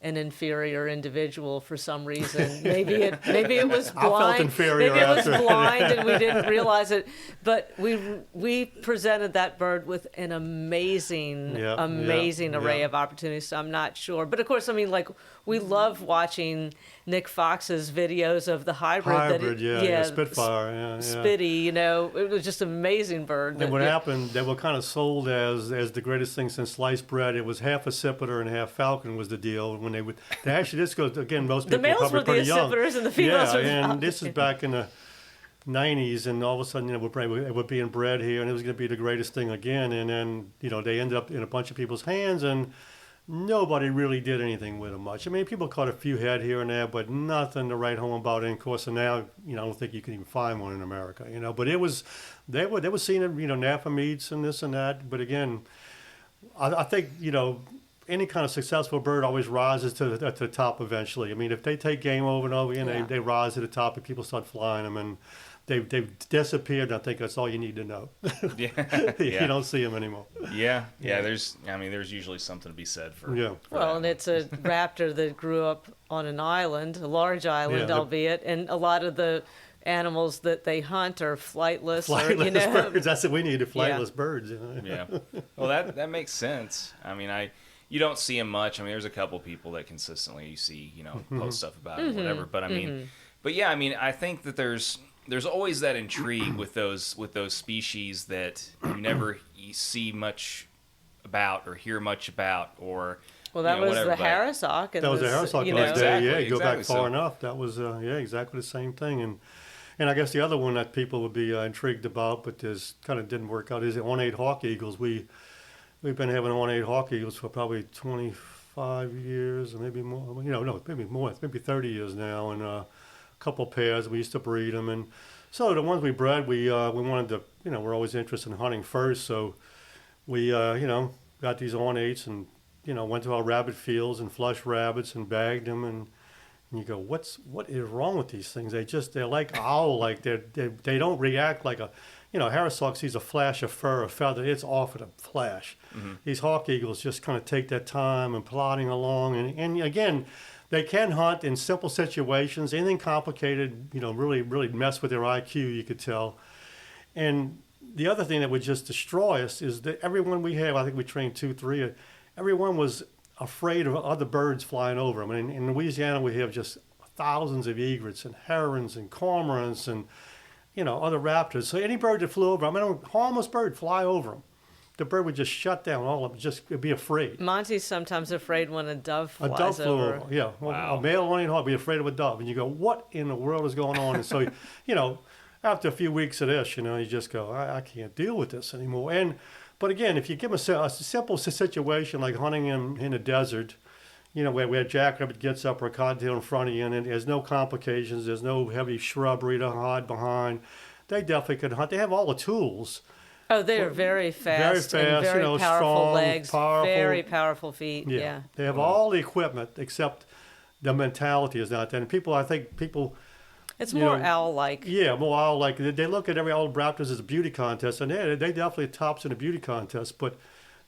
an inferior individual for some reason. Maybe it was blind. I felt inferior Maybe it was after. blind and we didn't realize it. But we presented that bird with an amazing array of opportunities. So I'm not sure. But of course, I mean, like, we love watching Nick Fox's videos of the hybrid. Spitfire, Spitty, you know, it was just an amazing bird. And what happened, they were kind of sold as the greatest thing since sliced bread. It was half accipiter and half falcon was the deal. When they actually, this goes, again, most people the males probably were the pretty young. accipiters and the females were the and falcons. this is back in the 90s, and all of a sudden, you know, we're being bred here, and it was going to be the greatest thing again. And then, you know, they ended up in a bunch of people's hands, and nobody really did anything with them much. I mean, people caught a few head here and there, but nothing to write home about. And of course, and now, you know, I don't think you can even find one in America, you know. But it was, they were seeing it, you know, Napa meets and this and that. But again, I think, you know, any kind of successful bird always rises to the top eventually. I mean, if they take game over and over again, they rise to the top and people start flying them, and they've disappeared. And I think that's all you need to know. You don't see them anymore. Yeah. There's usually something to be said for. Yeah. For Well, that. and it's a raptor that grew up on an island, a large island, albeit, and a lot of the animals that they hunt are flightless. Flightless or, you know, birds. That's what we need, flightless birds. You know? Yeah. Well, that makes sense. I mean, you don't see them much. I mean, there's a couple people that consistently you see, you know, post stuff about it, whatever. But I mean, but yeah, I mean, I think that there's always that intrigue with those species that you never see much about or hear much about, or well, that was whatever, the Harris hawk. That was the Harris hawk you in know, those days. Yeah, you go exactly. back far enough. That was exactly the same thing. And I guess the other one that people would be intrigued about, but just kind of didn't work out, is the ornate hawk eagles. We've been having ornate hawk eagles for probably 25 years, or maybe more. You know, no, maybe more. Maybe 30 years now, and a couple pairs. We used to breed them, and so the ones we bred, we wanted to. You know, we're always interested in hunting first, so we you know, got these ornates and, you know, went to our rabbit fields and flushed rabbits and bagged them, and you go, what is wrong with these things? They're like owl, like they don't react like a, you know, Harris hawk sees a flash of fur or feather, it's off at a flash. These hawk eagles just kind of take their time and plodding along, and again, they can hunt in simple situations. Anything complicated, you know, really mess with their IQ, you could tell. And the other thing that would just destroy us is that everyone we have, I think we trained 2, 3, everyone was afraid of other birds flying over them. And in Louisiana, we have just thousands of egrets and herons and cormorants and, you know, other raptors. So any bird that flew over them, I mean, a harmless bird fly over them, the bird would just shut down all of them, just be afraid. Monty's sometimes afraid when a dove flies A dove flew over. over, yeah. Wow. A male ornate hawk be afraid of a dove. And you go, what in the world is going on? And so, you know, after a few weeks of this, you know, you just go, I can't deal with this anymore. But again, if you give them a simple situation like hunting in the desert, you know, where a jackrabbit gets up or a cottontail in front of you, and there's no complications, there's no heavy shrubbery to hide behind, they definitely could hunt. They have all the tools. Oh, they are very fast, and very you know, powerful strong, legs, powerful. very powerful feet. Yeah. They have all the equipment, except the mentality is not there. And I think people... It's you more know, owl-like. Yeah, more owl-like. They look at every old raptors as a beauty contest, and they definitely tops in a beauty contest. But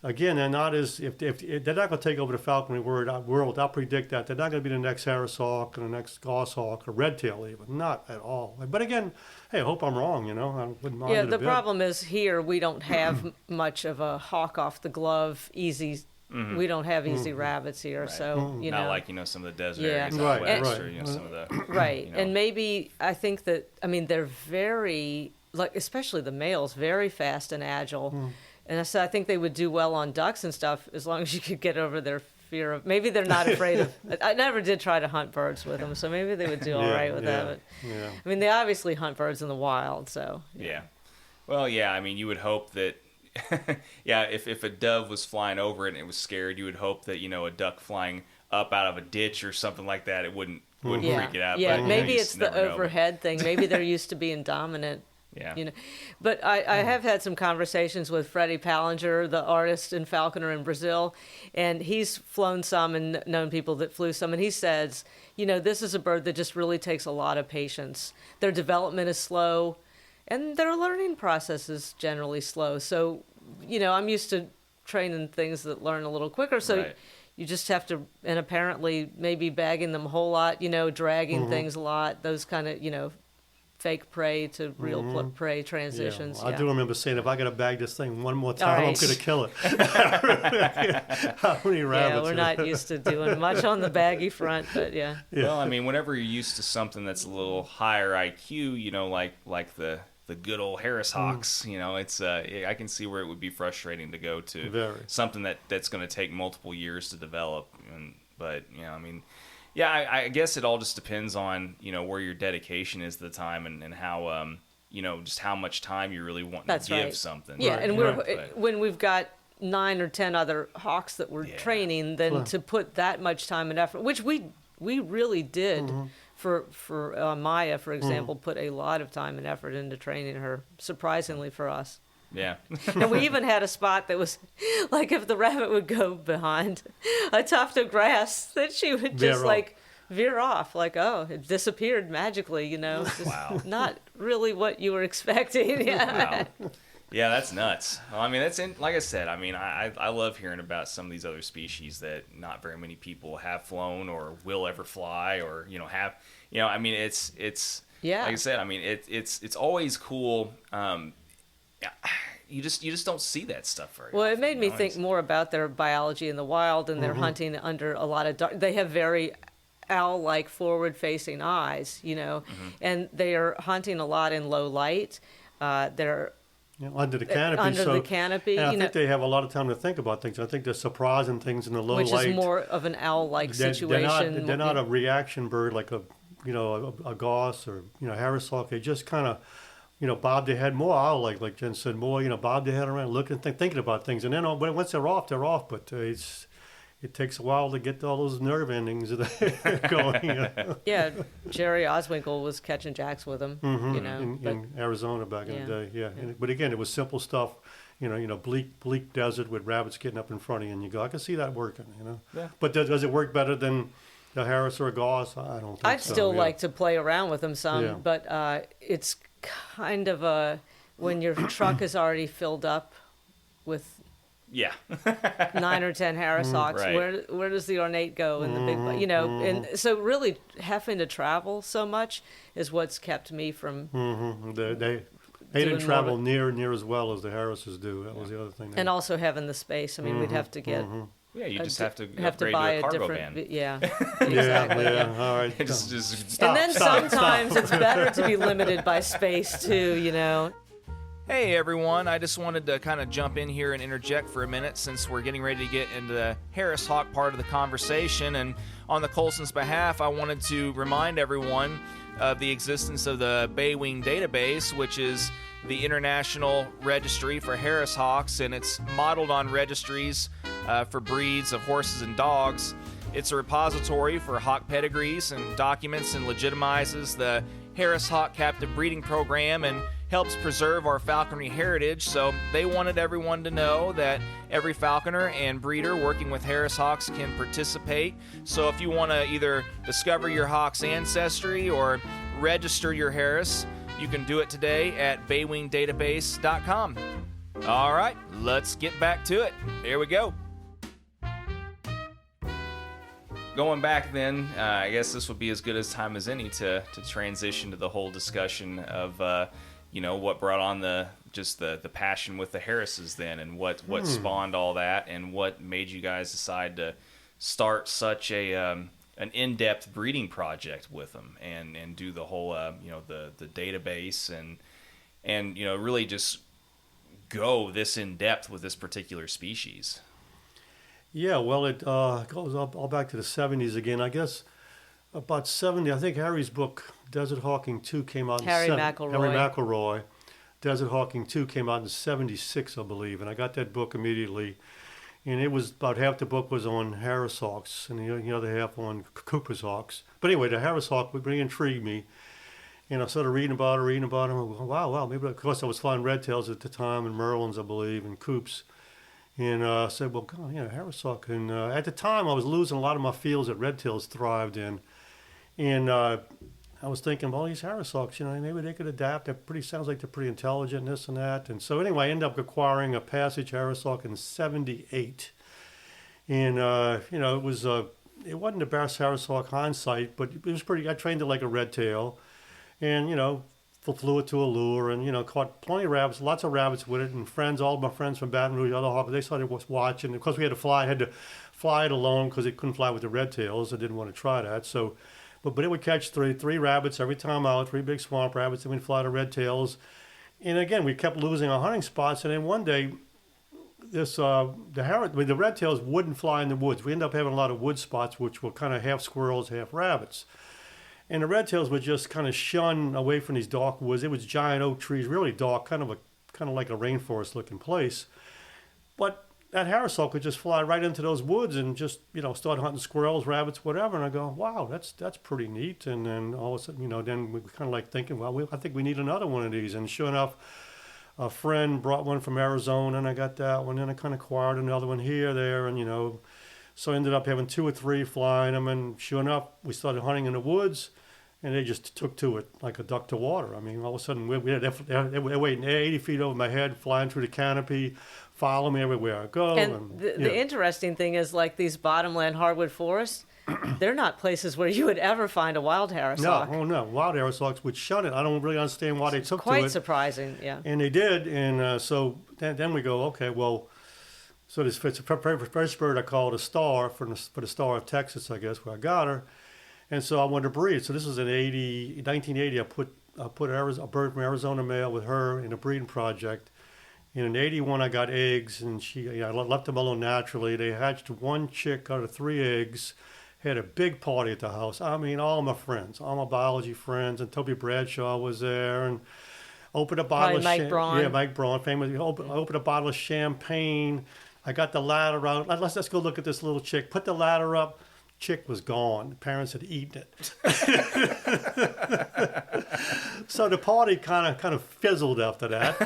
again, they're not as if they're not going to take over the falconry world. I'll predict that they're not going to be the next Harris hawk and the next goshawk or redtail even. Not at all. But again, hey, I hope I'm wrong. You know, I wouldn't mind Yeah, it a the bit. problem is here we don't have much of a hawk off the glove, easy. We don't have easy rabbits here, Right. so you know. Not like, you know, some of the desert Yeah. areas out Right, west, right. or, you know, some of the Right. you know. And maybe I think that, I mean, they're very, like, especially the males, very fast and agile. And so I think they would do well on ducks and stuff as long as you could get over their fear of, maybe they're not afraid of, I never did try to hunt birds with them, so maybe they would do all right with that. But, Yeah. I mean, they obviously hunt birds in the wild, so. Yeah. Well, yeah, I mean, you would hope that, yeah, if a dove was flying over it and it was scared, you would hope that, you know, a duck flying up out of a ditch or something like that, it wouldn't freak it out. Yeah, but, you maybe just it's the never know. overhead thing. Maybe they're used to being dominant. Yeah. You know, but I have had some conversations with Freddie Pallinger, the artist and falconer in Brazil, and he's flown some and known people that flew some, and he says, you know, this is a bird that just really takes a lot of patience. Their development is slow, and their learning process is generally slow. So, you know, I'm used to training things that learn a little quicker. So, Right. you just have to, and apparently maybe bagging them a whole lot, dragging things a lot, those kind of, fake prey to real prey transitions. I do remember saying, if I got to bag this thing one more time, right. I'm going to kill it. How many rabbits? Yeah, we're not used to doing much on the baggy front, but yeah. Well, I mean, whenever you're used to something that's a little higher IQ, like the good old Harris Hawks, it's I can see where it would be frustrating to go to something that's going to take multiple years to develop. But I mean. Yeah, I guess it all just depends on, where your dedication is at the time and how, just how much time you really want to give something. Yeah, and when we've got 9 or 10 other hawks that we're training, then to put that much time and effort, which we really did for Maya, for example, put a lot of time and effort into training her, surprisingly for us. Yeah. And we even had a spot that was like if the rabbit would go behind a tuft of grass, that she would just veer off, like, oh, it disappeared magically, Just not really what you were expecting. Yeah. Wow. Yeah, that's nuts. Well, I mean, like I said, I mean, I love hearing about some of these other species that not very many people have flown or will ever fly or, have, I mean, it's like I said, I mean, it's always cool. You just don't see that stuff very often. Well, it made me think more about their biology in the wild, and they're hunting under a lot of dark. They have very owl-like forward-facing eyes, and they are hunting a lot in low light. They're under the canopy. And I think they have a lot of time to think about things. I think they're surprising things in the low light. Which is more of an owl-like situation. They're not a reaction bird like a goss or Harris hawk. They just kind of bob their head more owl like Jen said, more bob their head around, looking, thinking about things, and then once they're off. But it takes a while to get all those nerve endings going. Yeah, Jerry Oswinkle was catching jacks with them. In Arizona back in the day. Yeah, but again, it was simple stuff. Bleak desert with rabbits getting up in front of you, and you go, I can see that working. Yeah. But does it work better than a Harris or a Goss? I don't think so. I'd still like to play around with them some, but it's kind of when your truck is already filled up with 9 or 10 Harris Hawks, right. Where does the ornate go in the big, and so really having to travel so much is what's kept me from. They didn't travel near as well as the Harrises do. That was the other thing. And also having the space. I mean, we'd have to get. Yeah, you just have to upgrade to a cargo van. Yeah, exactly. Yeah. All right. Stop, sometimes it's better to be limited by space too. Hey everyone, I just wanted to kind of jump in here and interject for a minute since we're getting ready to get into the Harris Hawk part of the conversation. And on the Coulson's behalf, I wanted to remind everyone of the existence of the Baywing Database, which is the international registry for Harris Hawks, and it's modeled on registries for breeds of horses and dogs. It's a repository for hawk pedigrees and documents and legitimizes the Harris Hawk captive breeding program and helps preserve our falconry heritage. So they wanted everyone to know that every falconer and breeder working with Harris Hawks can participate. So if you want to either discover your hawk's ancestry or register your Harris, you can do it today at baywingdatabase.com. All right, let's get back to it. Here we go. Going back then, I guess this would be as good a time as any to transition to the whole discussion of what brought on the passion with the Harrises then, and what spawned all that, and what made you guys decide to start such an in-depth breeding project with them, and do the whole the database and really just go this in depth with this particular species. Yeah, well, it goes all back to the 70s again. I guess about 70, I think Harry's book, Desert Hawking 2, came out in Harry McElroy. Desert Hawking 2 came out in 76, I believe, and I got that book immediately. And it was about half the book was on Harris Hawks and the other half on Cooper's Hawks. But anyway, the Harris Hawk really intrigued me. And I started reading about it, and wow, maybe, of course I was flying red tails at the time, and Merlins, I believe, and Coops. And I said, well, God, Harris Hawk. And at the time, I was losing a lot of my fields that red tails thrived in. And I was thinking, well, these Harris Hawks, maybe they could adapt. Sounds like they're pretty intelligent, this and that. And so anyway, I ended up acquiring a Passage Harris Hawk in 78. And it wasn't the best Harris Hawk hindsight, but it was pretty. I trained it like a red tail, and flew it to a lure, and caught plenty of rabbits, lots of rabbits with it, and all my friends from Baton Rouge, other hawkers, they started watching. Of course, we had to fly it alone because it couldn't fly with the red tails. I didn't want to try that, so. But it would catch three rabbits every time out, 3 big swamp rabbits, and we'd fly the red tails. And again, we kept losing our hunting spots, and then one day, the red tails wouldn't fly in the woods. We ended up having a lot of wood spots, which were kind of half squirrels, half rabbits. And the red tails would just kind of shun away from these dark woods. It was giant oak trees, really dark, kind of like a rainforest-looking place. But that Harris Hawk could just fly right into those woods and just start hunting squirrels, rabbits, whatever. And I go, wow, that's pretty neat. And then all of a sudden, then we kind of like thinking, well, I think we need another one of these. And sure enough, a friend brought one from Arizona, and I got that one. And I kind of acquired another one here, there, and so I ended up having 2 or 3 flying them. And sure enough, we started hunting in the woods, and they just took to it like a duck to water. I mean, all of a sudden, they're waiting 80 feet over my head, flying through the canopy, follow me everywhere I go. And the interesting thing is, like these bottomland hardwood forests, they're not places where you would ever find a wild Harris Hawk. No. Wild Harris Hawks would shun it. I don't really understand why they took to it. Quite surprising, yeah. And they did, and so then we go, okay, well, so it's the first bird I called a star for the Star of Texas, I guess, where I got her. And so I wanted to breed. So this was in 1980. I put a bird from Arizona male with her in a breeding project. And in 81, I got eggs, and I left them alone naturally. They hatched 1 chick out of 3 eggs. Had a big party at the house. I mean, all my friends, all my biology friends, and Toby Bradshaw was there, and opened a bottle Mike Braun. Yeah, Mike Braun, famous. Opened a bottle of champagne. I got the ladder out. Let's go look at this little chick. Put the ladder up. Chick was gone. The parents had eaten it. So the party kind of fizzled after that.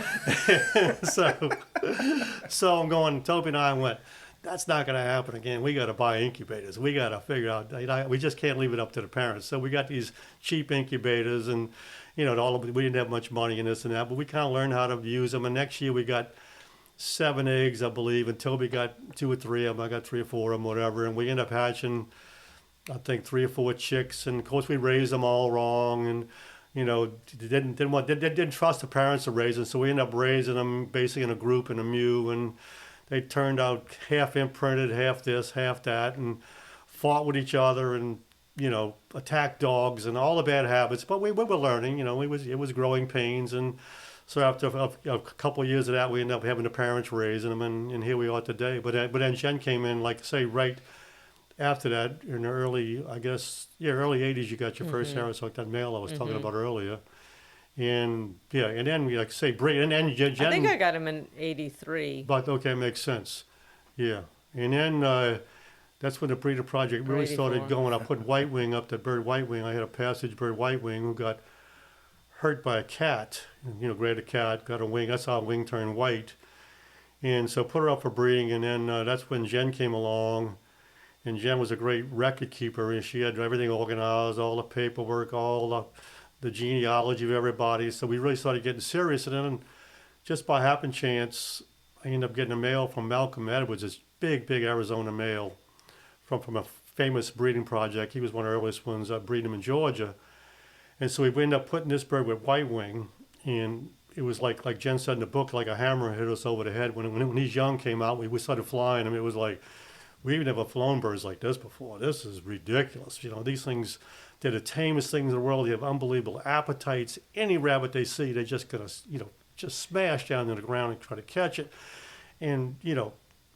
so I'm going. Toby and I went, that's not going to happen again. We got to buy incubators. We got to figure out. We just can't leave it up to the parents. So we got these cheap incubators, and we didn't have much money in this and that, but we kind of learned how to use them. And next year we got 7 eggs, I believe, and Toby got 2 or 3 of them. I got 3 or 4 of them, whatever. And we ended up hatching, I think, 3 or 4 chicks. And of course, we raised them all wrong, and didn't trust the parents to raise them. So we ended up raising them basically in a group in a mew, and they turned out half imprinted, half this, half that, and fought with each other, and attacked dogs and all the bad habits. But we were learning. It was growing pains. And so after a couple of years of that, we ended up having the parents raising them, and here we are today. But then Jen came in, like say, right after that, in the early 80s, you got your first Harris Hawk, that male I was talking about earlier. And then we breed, and Jen. I think I got him in 83. But okay, makes sense. Yeah, and then that's when the breeder project really started going. I put White Wing up to bird White Wing. I had a passage bird White Wing who got hurt by a cat, grabbed a cat, got a wing. That's how a wing turned white. And so put her up for breeding, and then that's when Jen came along. And Jen was a great record keeper, and she had everything organized, all the paperwork, all the genealogy of everybody. So we really started getting serious. And then just by happen chance, I ended up getting a male from Malcolm Edwards, this big Arizona male from a famous breeding project. He was one of the earliest ones breeding him in Georgia. And so we ended up putting this bird with White Wing, and it was like Jen said in the book, like a hammer hit us over the head. When he's young came out, we started flying him. It was like, we've never flown birds like this before. This is ridiculous. These things, they're the tamest things in the world. They have unbelievable appetites. Any rabbit they see, they're just going to, just smash down to the ground and try to catch it. And,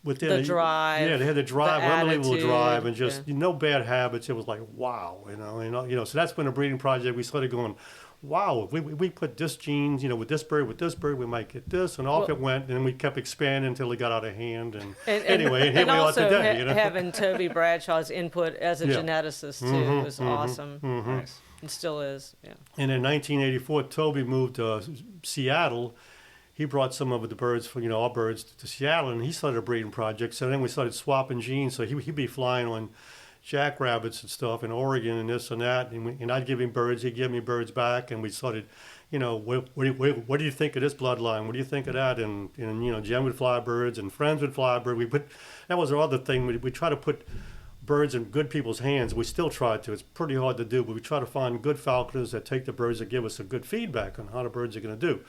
within the drive. Yeah, they had the drive, unbelievable drive, and just no bad habits. It was like, wow, So that's when the breeding project, we started going, wow, if we put this gene, with this bird, we might get this, and off it went, and we kept expanding until it got out of hand. And anyway, here we are today. And also having Toby Bradshaw's input as a geneticist too was awesome. Nice. It still is. Yeah. And in 1984, Toby moved to Seattle. He brought some of the birds, our birds, to Seattle, and he started a breeding project. So then we started swapping genes. So he'd be flying on jackrabbits and stuff in Oregon and this and that, and I'd give him birds, he'd give me birds back, and we started, what do you think of this bloodline? What do you think of that? And Jen would fly birds, and friends would fly birds. That was our other thing. We try to put birds in good people's hands. We still try to. It's pretty hard to do, but we try to find good falconers that take the birds and give us a good feedback on how the birds are going to do.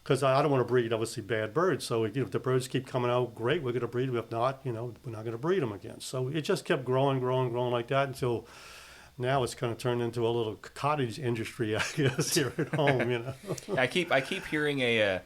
Because I don't want to breed, obviously, bad birds. So if the birds keep coming out, great, we're going to breed them. If not, we're not going to breed them again. So it just kept growing like that until now it's kind of turned into a little cottage industry, I guess, here at home. I keep hearing a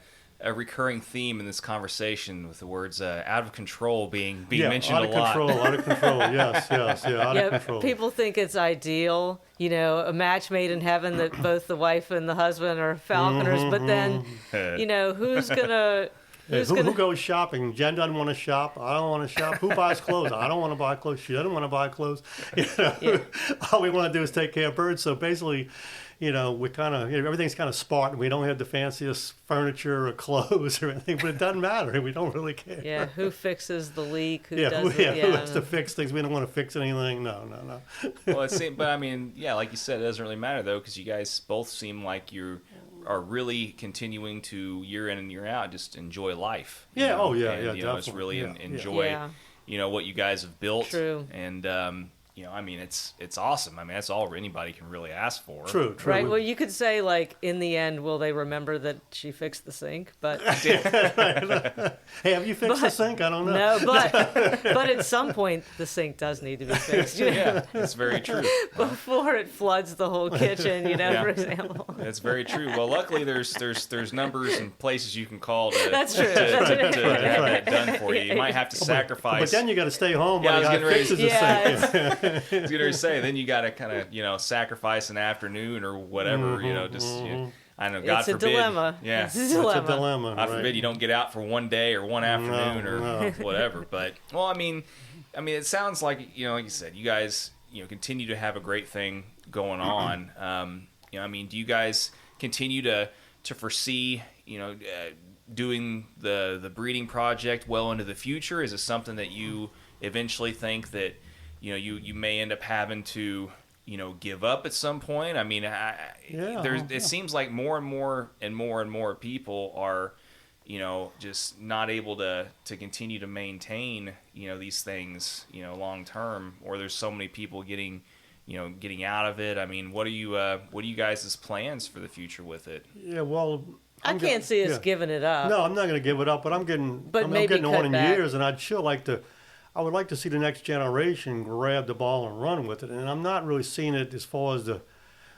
recurring theme in this conversation with the words "out of control" being mentioned a lot. Out of control, yes, out of control. People think it's ideal, a match made in heaven that both the wife and the husband are falconers, but then, who's gonna... Who goes shopping? Jen doesn't want to shop. I don't want to shop. Who buys clothes? I don't want to buy clothes. She doesn't want to buy clothes. All we want to do is take care of birds. So basically, we kind of, everything's kind of Spartan. We don't have the fanciest furniture or clothes or anything, but it doesn't matter. We don't really care. Yeah, who fixes the leak? Who who has to fix things? We don't want to fix anything. No. Well, but I mean, like you said, it doesn't really matter though, because you guys both seem like you are really continuing to year in and year out just enjoy life. Definitely. It's really enjoy, what you guys have built. True. And I mean, it's awesome. I mean, that's all anybody can really ask for. True. Right. Well, you could say, like, in the end, will they remember that she fixed the sink? But hey, have you fixed the sink? I don't know. No, but at some point, the sink does need to be fixed. Yeah, that's very true. Before it floods the whole kitchen, for example. That's very true. Well, luckily, there's numbers and places you can call to That's true. to have that done for you. You might have to sacrifice. But then you got to stay home while the guy fixes the sink. I was going to say, then you got to kind of, sacrifice an afternoon or whatever, I know, God forbid. It's a dilemma. Yeah. It's a dilemma. God forbid you don't get out for one day or one afternoon or whatever. But, well, I mean, it sounds like, like you said, you guys, continue to have a great thing going on. Do you guys continue to foresee, doing the breeding project well into the future? Is it something that you eventually think that, you may end up having to, give up at some point? I mean, it seems like more and more people are, just not able to continue to maintain, these things, long term, or there's so many people getting out of it. I mean, what are you guys' plans for the future with it? Yeah, well, I can't see us giving it up. No, I'm not going to give it up, but I'm getting on in years, and I would like to see the next generation grab the ball and run with it. And I'm not really seeing it as far as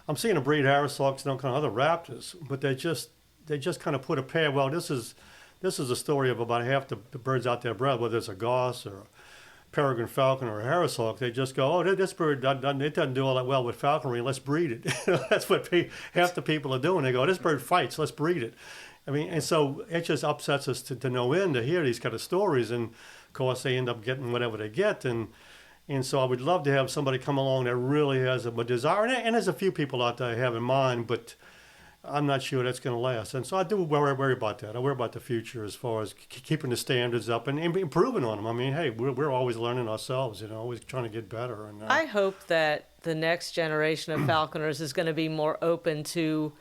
I'm seeing a breed Harris Hawks and kind of other raptors, but they just kind of put a pair. Well, this is a story of about half the birds out there bred, whether it's a Goss or a peregrine falcon or a Harris Hawk. They just go, oh, this bird doesn't do all that well with falconry. Let's breed it. That's what half the people are doing. They go, this bird fights. Let's breed it. I mean, and so it just upsets us to no end to hear these kind of stories. And of course, they end up getting whatever they get, and so I would love to have somebody come along that really has a desire, and there's a few people out there I have in mind, but I'm not sure that's going to last. And so I do worry about that. I worry about the future as far as keeping the standards up and improving on them. I mean, hey, we're always learning ourselves, always trying to get better. And I hope that the next generation of falconers is going to be more open to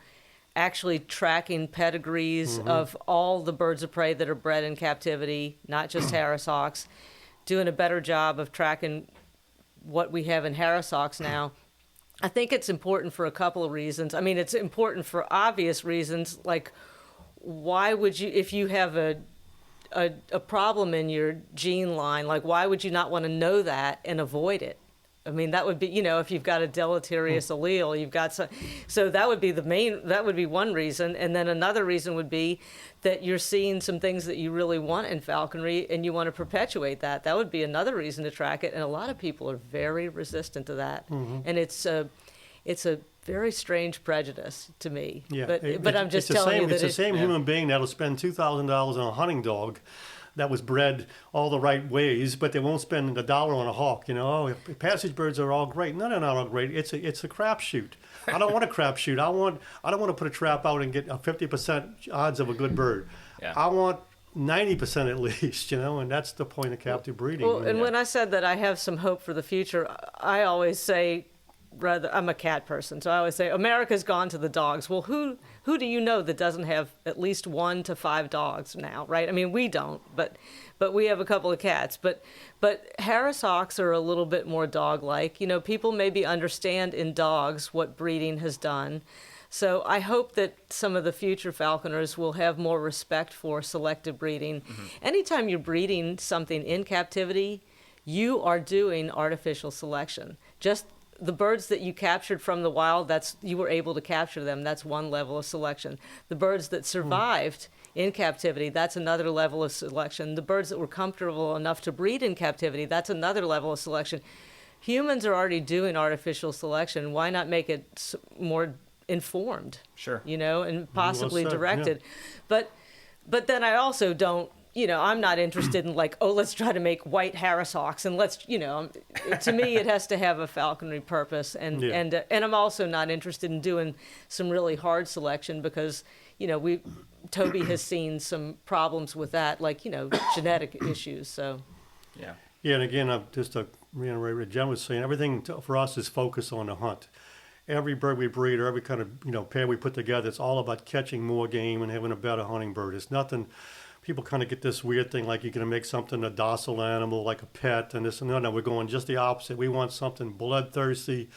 actually tracking pedigrees of all the birds of prey that are bred in captivity, not just Harris Hawks, doing a better job of tracking what we have in Harris Hawks now. I think it's important for a couple of reasons. I mean, it's important for obvious reasons, like why would you, if you have a problem in your gene line, like why would you not want to know that and avoid it? I mean, that would be, if you've got a deleterious allele, you've got so that would be that would be one reason. And then another reason would be that you're seeing some things that you really want in falconry and you want to perpetuate that. That would be another reason to track it. And a lot of people are very resistant to that. And it's a very strange prejudice to me. Yeah, but I'm just telling you that it's the same human being that'll spend $2,000 on a hunting dog that was bred all the right ways, but they won't spend $1 on a hawk. Passage birds are all great. No, they're not all great. It's a crapshoot. I don't want a crapshoot. I don't want to put a trap out and get a 50% odds of a good bird. Yeah. I want 90% at least, and that's the point of captive breeding. Well, and when I said that I have some hope for the future, I always say, I'm a cat person, so I always say America's gone to the dogs. Well, who do you know that doesn't have at least 1 to 5 dogs now, right? I mean, we don't, but we have a couple of cats. But Harris hawks are a little bit more dog-like. People maybe understand in dogs what breeding has done. So I hope that some of the future falconers will have more respect for selective breeding. Mm-hmm. Anytime you're breeding something in captivity, you are doing artificial selection. Just the birds that you captured from the wild, you were able to capture them. That's one level of selection. The birds that survived in captivity, that's another level of selection. The birds that were comfortable enough to breed in captivity, that's another level of selection. Humans are already doing artificial selection. Why not make it more informed? Sure. And possibly directed. Yeah. But then I also don't, I'm not interested in let's try to make white Harris hawks and let's, to me it has to have a falconry purpose and I'm also not interested in doing some really hard selection because, Toby has seen some problems with that, genetic issues. So. Yeah. Yeah, and again, just to reiterate what Jen was saying, everything for us is focused on the hunt. Every bird we breed or every kind of pair we put together, it's all about catching more game and having a better hunting bird. It's nothing. People kind of get this weird thing like you're going to make something a docile animal like a pet and this and that. No, we're going just the opposite. We want something bloodthirsty.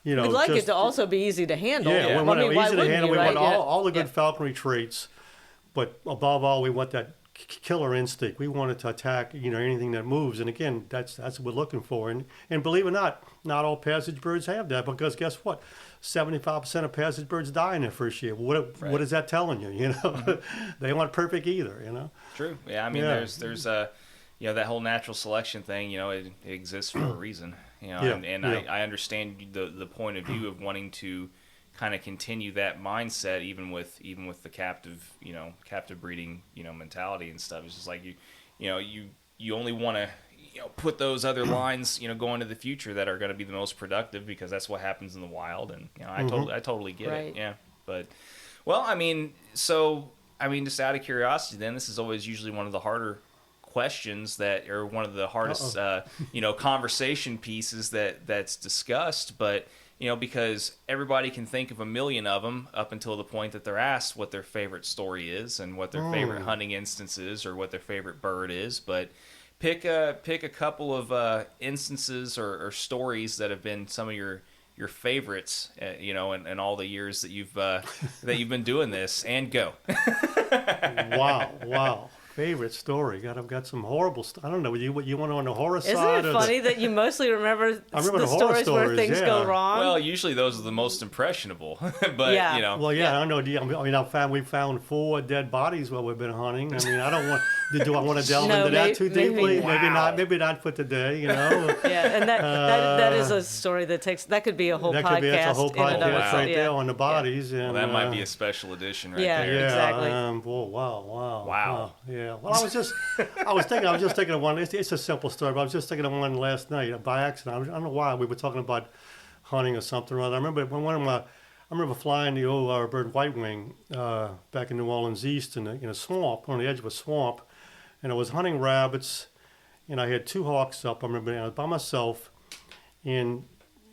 We'd like it to also be easy to handle. Yeah, we want it easy to handle. We want right? all the good falconry traits, but above all, we want that killer instinct. We want it to attack, anything that moves. And again, that's what we're looking for. And believe it or not all passage birds have that because guess what? 75% of passage birds die in their first year. What is that telling you? Mm-hmm. They aren't perfect either. True. Yeah. I mean, there's that whole natural selection thing. It exists for a reason. I understand the point of view of wanting to kind of continue that mindset even with the captive breeding mentality and stuff. It's just like you only want to put those other lines go into the future that are going to be the most productive because that's what happens in the wild. And I totally get it. Yeah. But just out of curiosity, then this is always usually one of the harder questions that are one of the hardest conversation pieces that's discussed, but because everybody can think of a million of them up until the point that they're asked what their favorite story is and what their favorite hunting instance is or what their favorite bird is. But pick a couple of instances or stories that have been some of your favorites, in all the years that you've been doing this, and go. Wow. Favorite story. God, I've got some horrible stuff. I don't know. You want on the horror side? Isn't it funny that you mostly remember the stories where things go wrong? Well, usually those are the most impressionable. But yeah. Well, yeah, I don't know. We found 4 dead bodies while we've been hunting. I mean, I don't want. Do I want to delve into that too deeply? Maybe not for today. Yeah, and that is a story that could be a whole podcast. That's a whole podcast right there on the bodies. Yeah. And, that might be a special edition there. Yeah, exactly. Wow. Yeah. Well, I was just thinking of one. It's a simple story, but I was just thinking of one last night by accident. I don't know why we were talking about hunting or something or other. I remember flying the old bird white-wing back in New Orleans East in a swamp, on the edge of a swamp, and I was hunting rabbits, and I had 2 hawks up. I remember I was by myself, and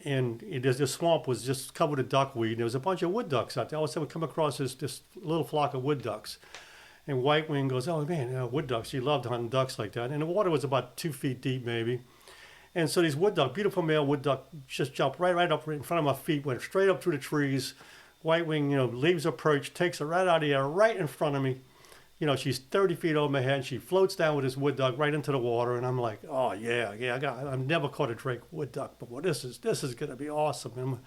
the swamp was just covered with duckweed. There was a bunch of wood ducks out there. All of a sudden, we come across this little flock of wood ducks. And White Wing goes, oh, man, wood ducks. She loved hunting ducks like that. And the water was about 2 feet deep, maybe. And so these wood duck, beautiful male wood duck, just jumped right up in front of my feet, went straight up through the trees. White Wing, leaves her perch, takes her right out of the air, right in front of me. She's 30 feet over my head. And she floats down with this wood duck right into the water. And I'm like, oh, yeah, I've never caught a drake wood duck before. This is going to be awesome. And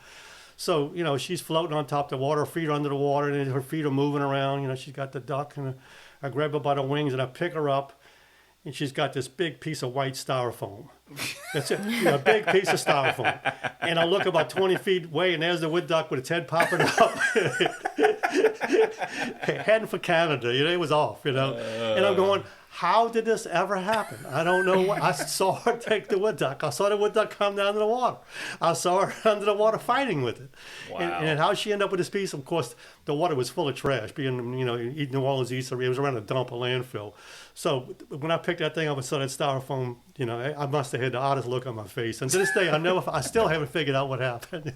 so, she's floating on top of the water, her feet are under the water, and her feet are moving around. She's got the duck, and I grab her by the wings, and I pick her up, and she's got this big piece of white styrofoam. That's it, a big piece of styrofoam. And I look about 20 feet away, and there's the wood duck with its head popping up. Heading for Canada, it was off, And I'm going, how did this ever happen? I don't know. What I saw her take the wood duck. I saw the wood duck come down to the water. I saw her under the water fighting with it. Wow. And how she ended up with this piece, of course, the water was full of trash. Being, New Orleans East, it was around a dump, a landfill. So when I picked that thing up and saw that styrofoam, I must have had the oddest look on my face. And to this day, I still haven't figured out what happened.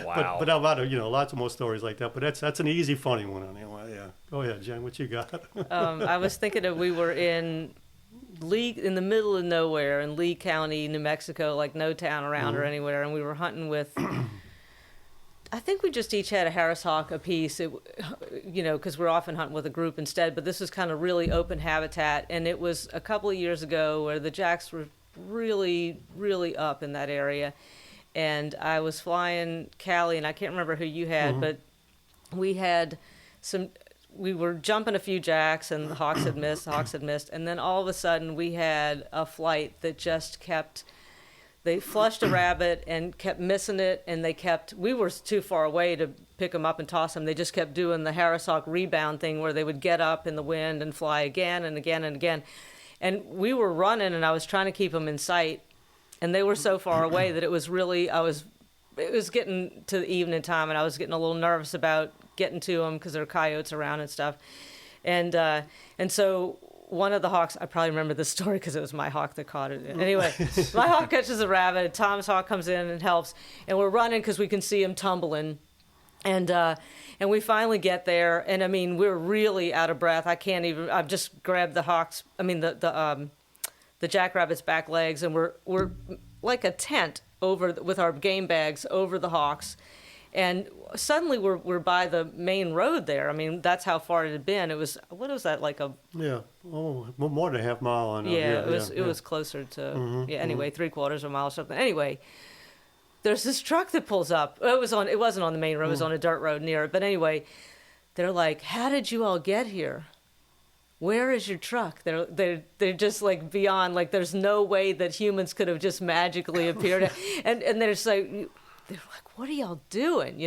Wow. But lots of more stories like that. But that's an easy, funny one anyway. Yeah. Go ahead, Jen. What you got? I was thinking of, we were in the middle of nowhere in Lee County, New Mexico, like no town around or anywhere, and we were hunting with. I think we just each had a Harris hawk apiece, because we're often hunting with a group instead. But this was kind of really open habitat, and it was a couple of years ago where the jacks were really, really up in that area. And I was flying Callie, and I can't remember who you had, but we had we were jumping a few jacks, and the hawks had missed, and then all of a sudden we had a flight that just kept. They flushed a rabbit and kept missing it, and we were too far away to pick them up and toss them. They just kept doing the Harris hawk rebound thing where they would get up in the wind and fly again and again and again. And we were running, and I was trying to keep them in sight, and they were so far away that it was getting to the evening time, and I was getting a little nervous about getting to them because there were coyotes around and stuff. And so one of the hawks, I probably remember this story because it was my hawk that caught it. Anyway, my hawk catches a rabbit. Tom's hawk comes in and helps. And we're running because we can see him tumbling. And we finally get there. And, I mean, we're really out of breath. I've just grabbed the jackrabbit's back legs. And we're like a tent with our game bags over the hawks. And suddenly we're by the main road there. I mean, that's how far it had been. It was, what was that, like a... Yeah, more than a half mile. It was closer to, anyway, 3/4 of a mile or something. Anyway, there's this truck that pulls up. It wasn't on the main road, it was on a dirt road near it. But anyway, they're like, how did you all get here? Where is your truck? They're just like beyond, like there's no way that humans could have just magically appeared. and they're just like... They were like, what are y'all doing?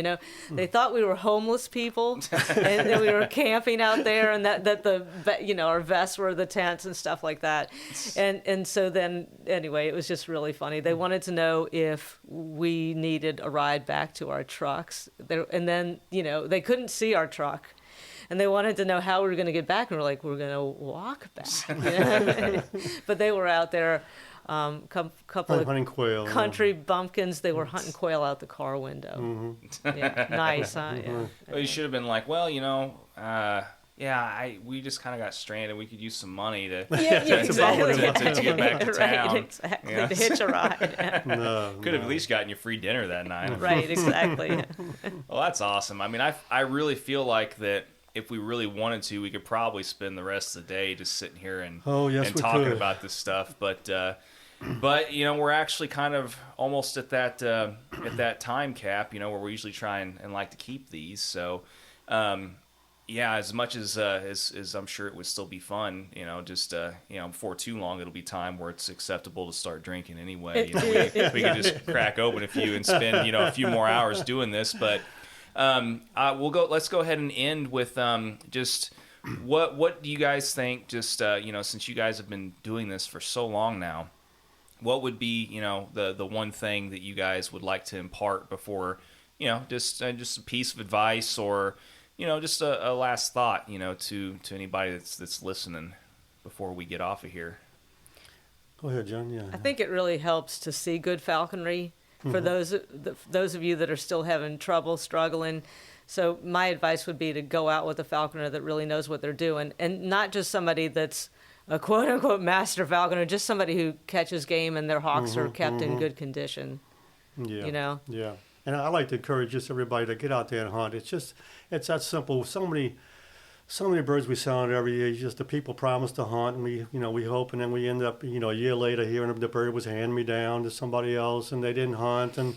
They thought we were homeless people, and we were camping out there, and that our vests were the tents and stuff like that. And so then, anyway, it was just really funny. They wanted to know if we needed a ride back to our trucks. And then, they couldn't see our truck. And they wanted to know how we were going to get back. And we're like, we're going to walk back. But they were out there. Couple of hunting quail, country bumpkins. They were hunting quail out the car window. Yeah, nice, huh? Yeah. Well, you should have been like, well, we just kind of got stranded. We could use some money to get back to town. Right, exactly. To hitch a ride. Yeah. Could have at least gotten you free dinner that night. Right, exactly. Well, that's awesome. I mean, I really feel like that. If we really wanted to, we could probably spend the rest of the day just sitting here and talking about this stuff. But we're actually kind of almost at that time cap, where we usually try and like to keep these. So, as much as I'm sure it would still be fun, before too long it'll be time where it's acceptable to start drinking anyway. We can just crack open a few and spend a few more hours doing this, but. Let's go ahead and end with just what do you guys think? Just since you guys have been doing this for so long now, what would be the one thing that you guys would like to impart before just a piece of advice or just a last thought to anybody that's listening before we get off of here. Go ahead, John. Yeah. I think it really helps to see good falconry. For those of you that are still having trouble, struggling. So my advice would be to go out with a falconer that really knows what they're doing, and not just somebody that's a quote-unquote master falconer, just somebody who catches game and their hawks are kept in good condition. Yeah. Yeah. And I like to encourage just everybody to get out there and hunt. It's that simple. So many birds we sound every year. Just the people promise to hunt, and we hope, and then we end up a year later hearing the bird was hand me down to somebody else, and they didn't hunt, and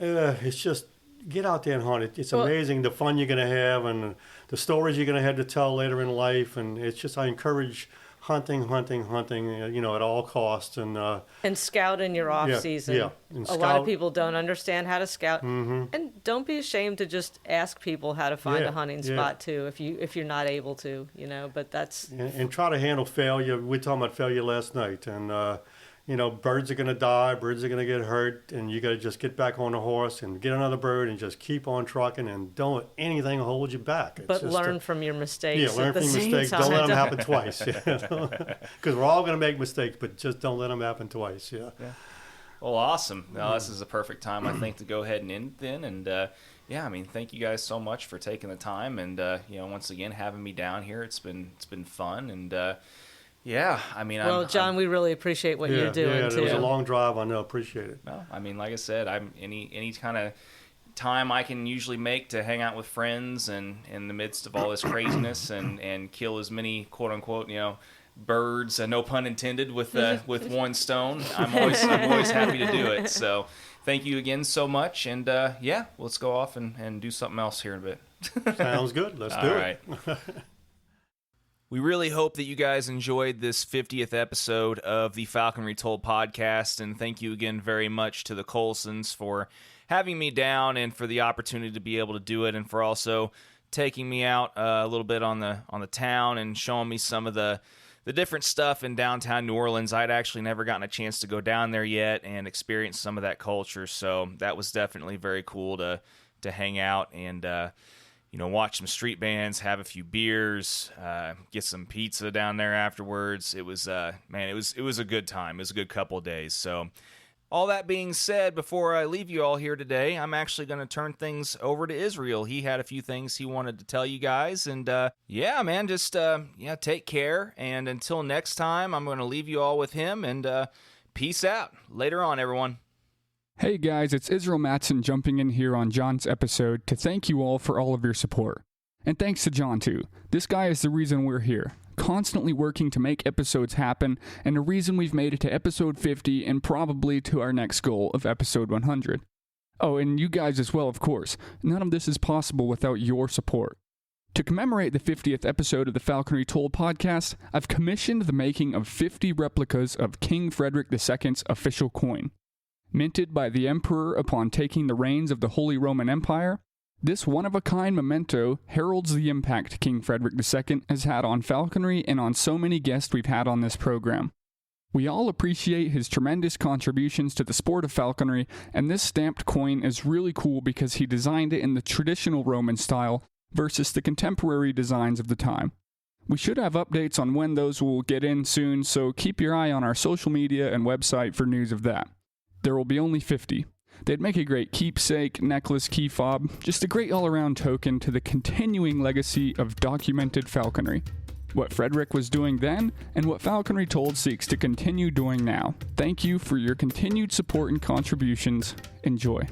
it's just get out there and hunt. It's amazing the fun you're going to have and the stories you're going to have to tell later in life, and it's just I encourage hunting, at all costs. And scout in your off season. Yeah. And a lot of people don't understand how to scout. And don't be ashamed to just ask people how to find a hunting spot too, if you're not able to, but that's... And try to handle failure. We were talking about failure last night, and birds are going to die, birds are going to get hurt, and you got to just get back on the horse and get another bird and just keep on trucking, and don't let anything hold you back. But learn from your mistakes. Yeah, learn from your mistakes. Don't let them happen twice. Because we're all going to make mistakes, but just don't let them happen twice. Yeah. Well, awesome. Now, this is a perfect time, I think, to go ahead and end then. And thank you guys so much for taking the time and once again having me down here. It's been fun and. John, we really appreciate what you're doing too. It was a long drive. I know, appreciate it. No, like I said, I'm any kind of time I can usually make to hang out with friends and in the midst of all this craziness and kill as many quote unquote birds, no pun intended, with one stone. I'm always happy to do it. So thank you again so much, and let's go off and do something else here in a bit. Sounds good. Let's do it. Right. We really hope that you guys enjoyed this 50th episode of the Falconry Told podcast, and thank you again very much to the Coulsons for having me down and for the opportunity to be able to do it, and for also taking me out a little bit on the town and showing me some of the different stuff in downtown New Orleans. I'd actually never gotten a chance to go down there yet and experience some of that culture, so that was definitely very cool to hang out and watch some street bands, have a few beers, get some pizza down there afterwards. It was, it was a good time. It was a good couple of days. So all that being said, before I leave you all here today, I'm actually going to turn things over to Israel. He had a few things he wanted to tell you guys. And take care. And until next time, I'm going to leave you all with him. And peace out. Later on, everyone. Hey guys, it's Israel Matson jumping in here on John's episode to thank you all for all of your support. And thanks to John too. This guy is the reason we're here, constantly working to make episodes happen, and the reason we've made it to episode 50 and probably to our next goal of episode 100. Oh, and you guys as well, of course. None of this is possible without your support. To commemorate the 50th episode of the Falconry Told podcast, I've commissioned the making of 50 replicas of King Frederick II's official coin. Minted by the Emperor upon taking the reins of the Holy Roman Empire, this one-of-a-kind memento heralds the impact King Frederick II has had on falconry and on so many guests we've had on this program. We all appreciate his tremendous contributions to the sport of falconry, and this stamped coin is really cool because he designed it in the traditional Roman style versus the contemporary designs of the time. We should have updates on when those will get in soon, so keep your eye on our social media and website for news of that. There will be only 50. They'd make a great keepsake, necklace, key fob, just a great all-around token to the continuing legacy of documented falconry. What Frederick was doing then, and what Falconry Told seeks to continue doing now. Thank you for your continued support and contributions. Enjoy.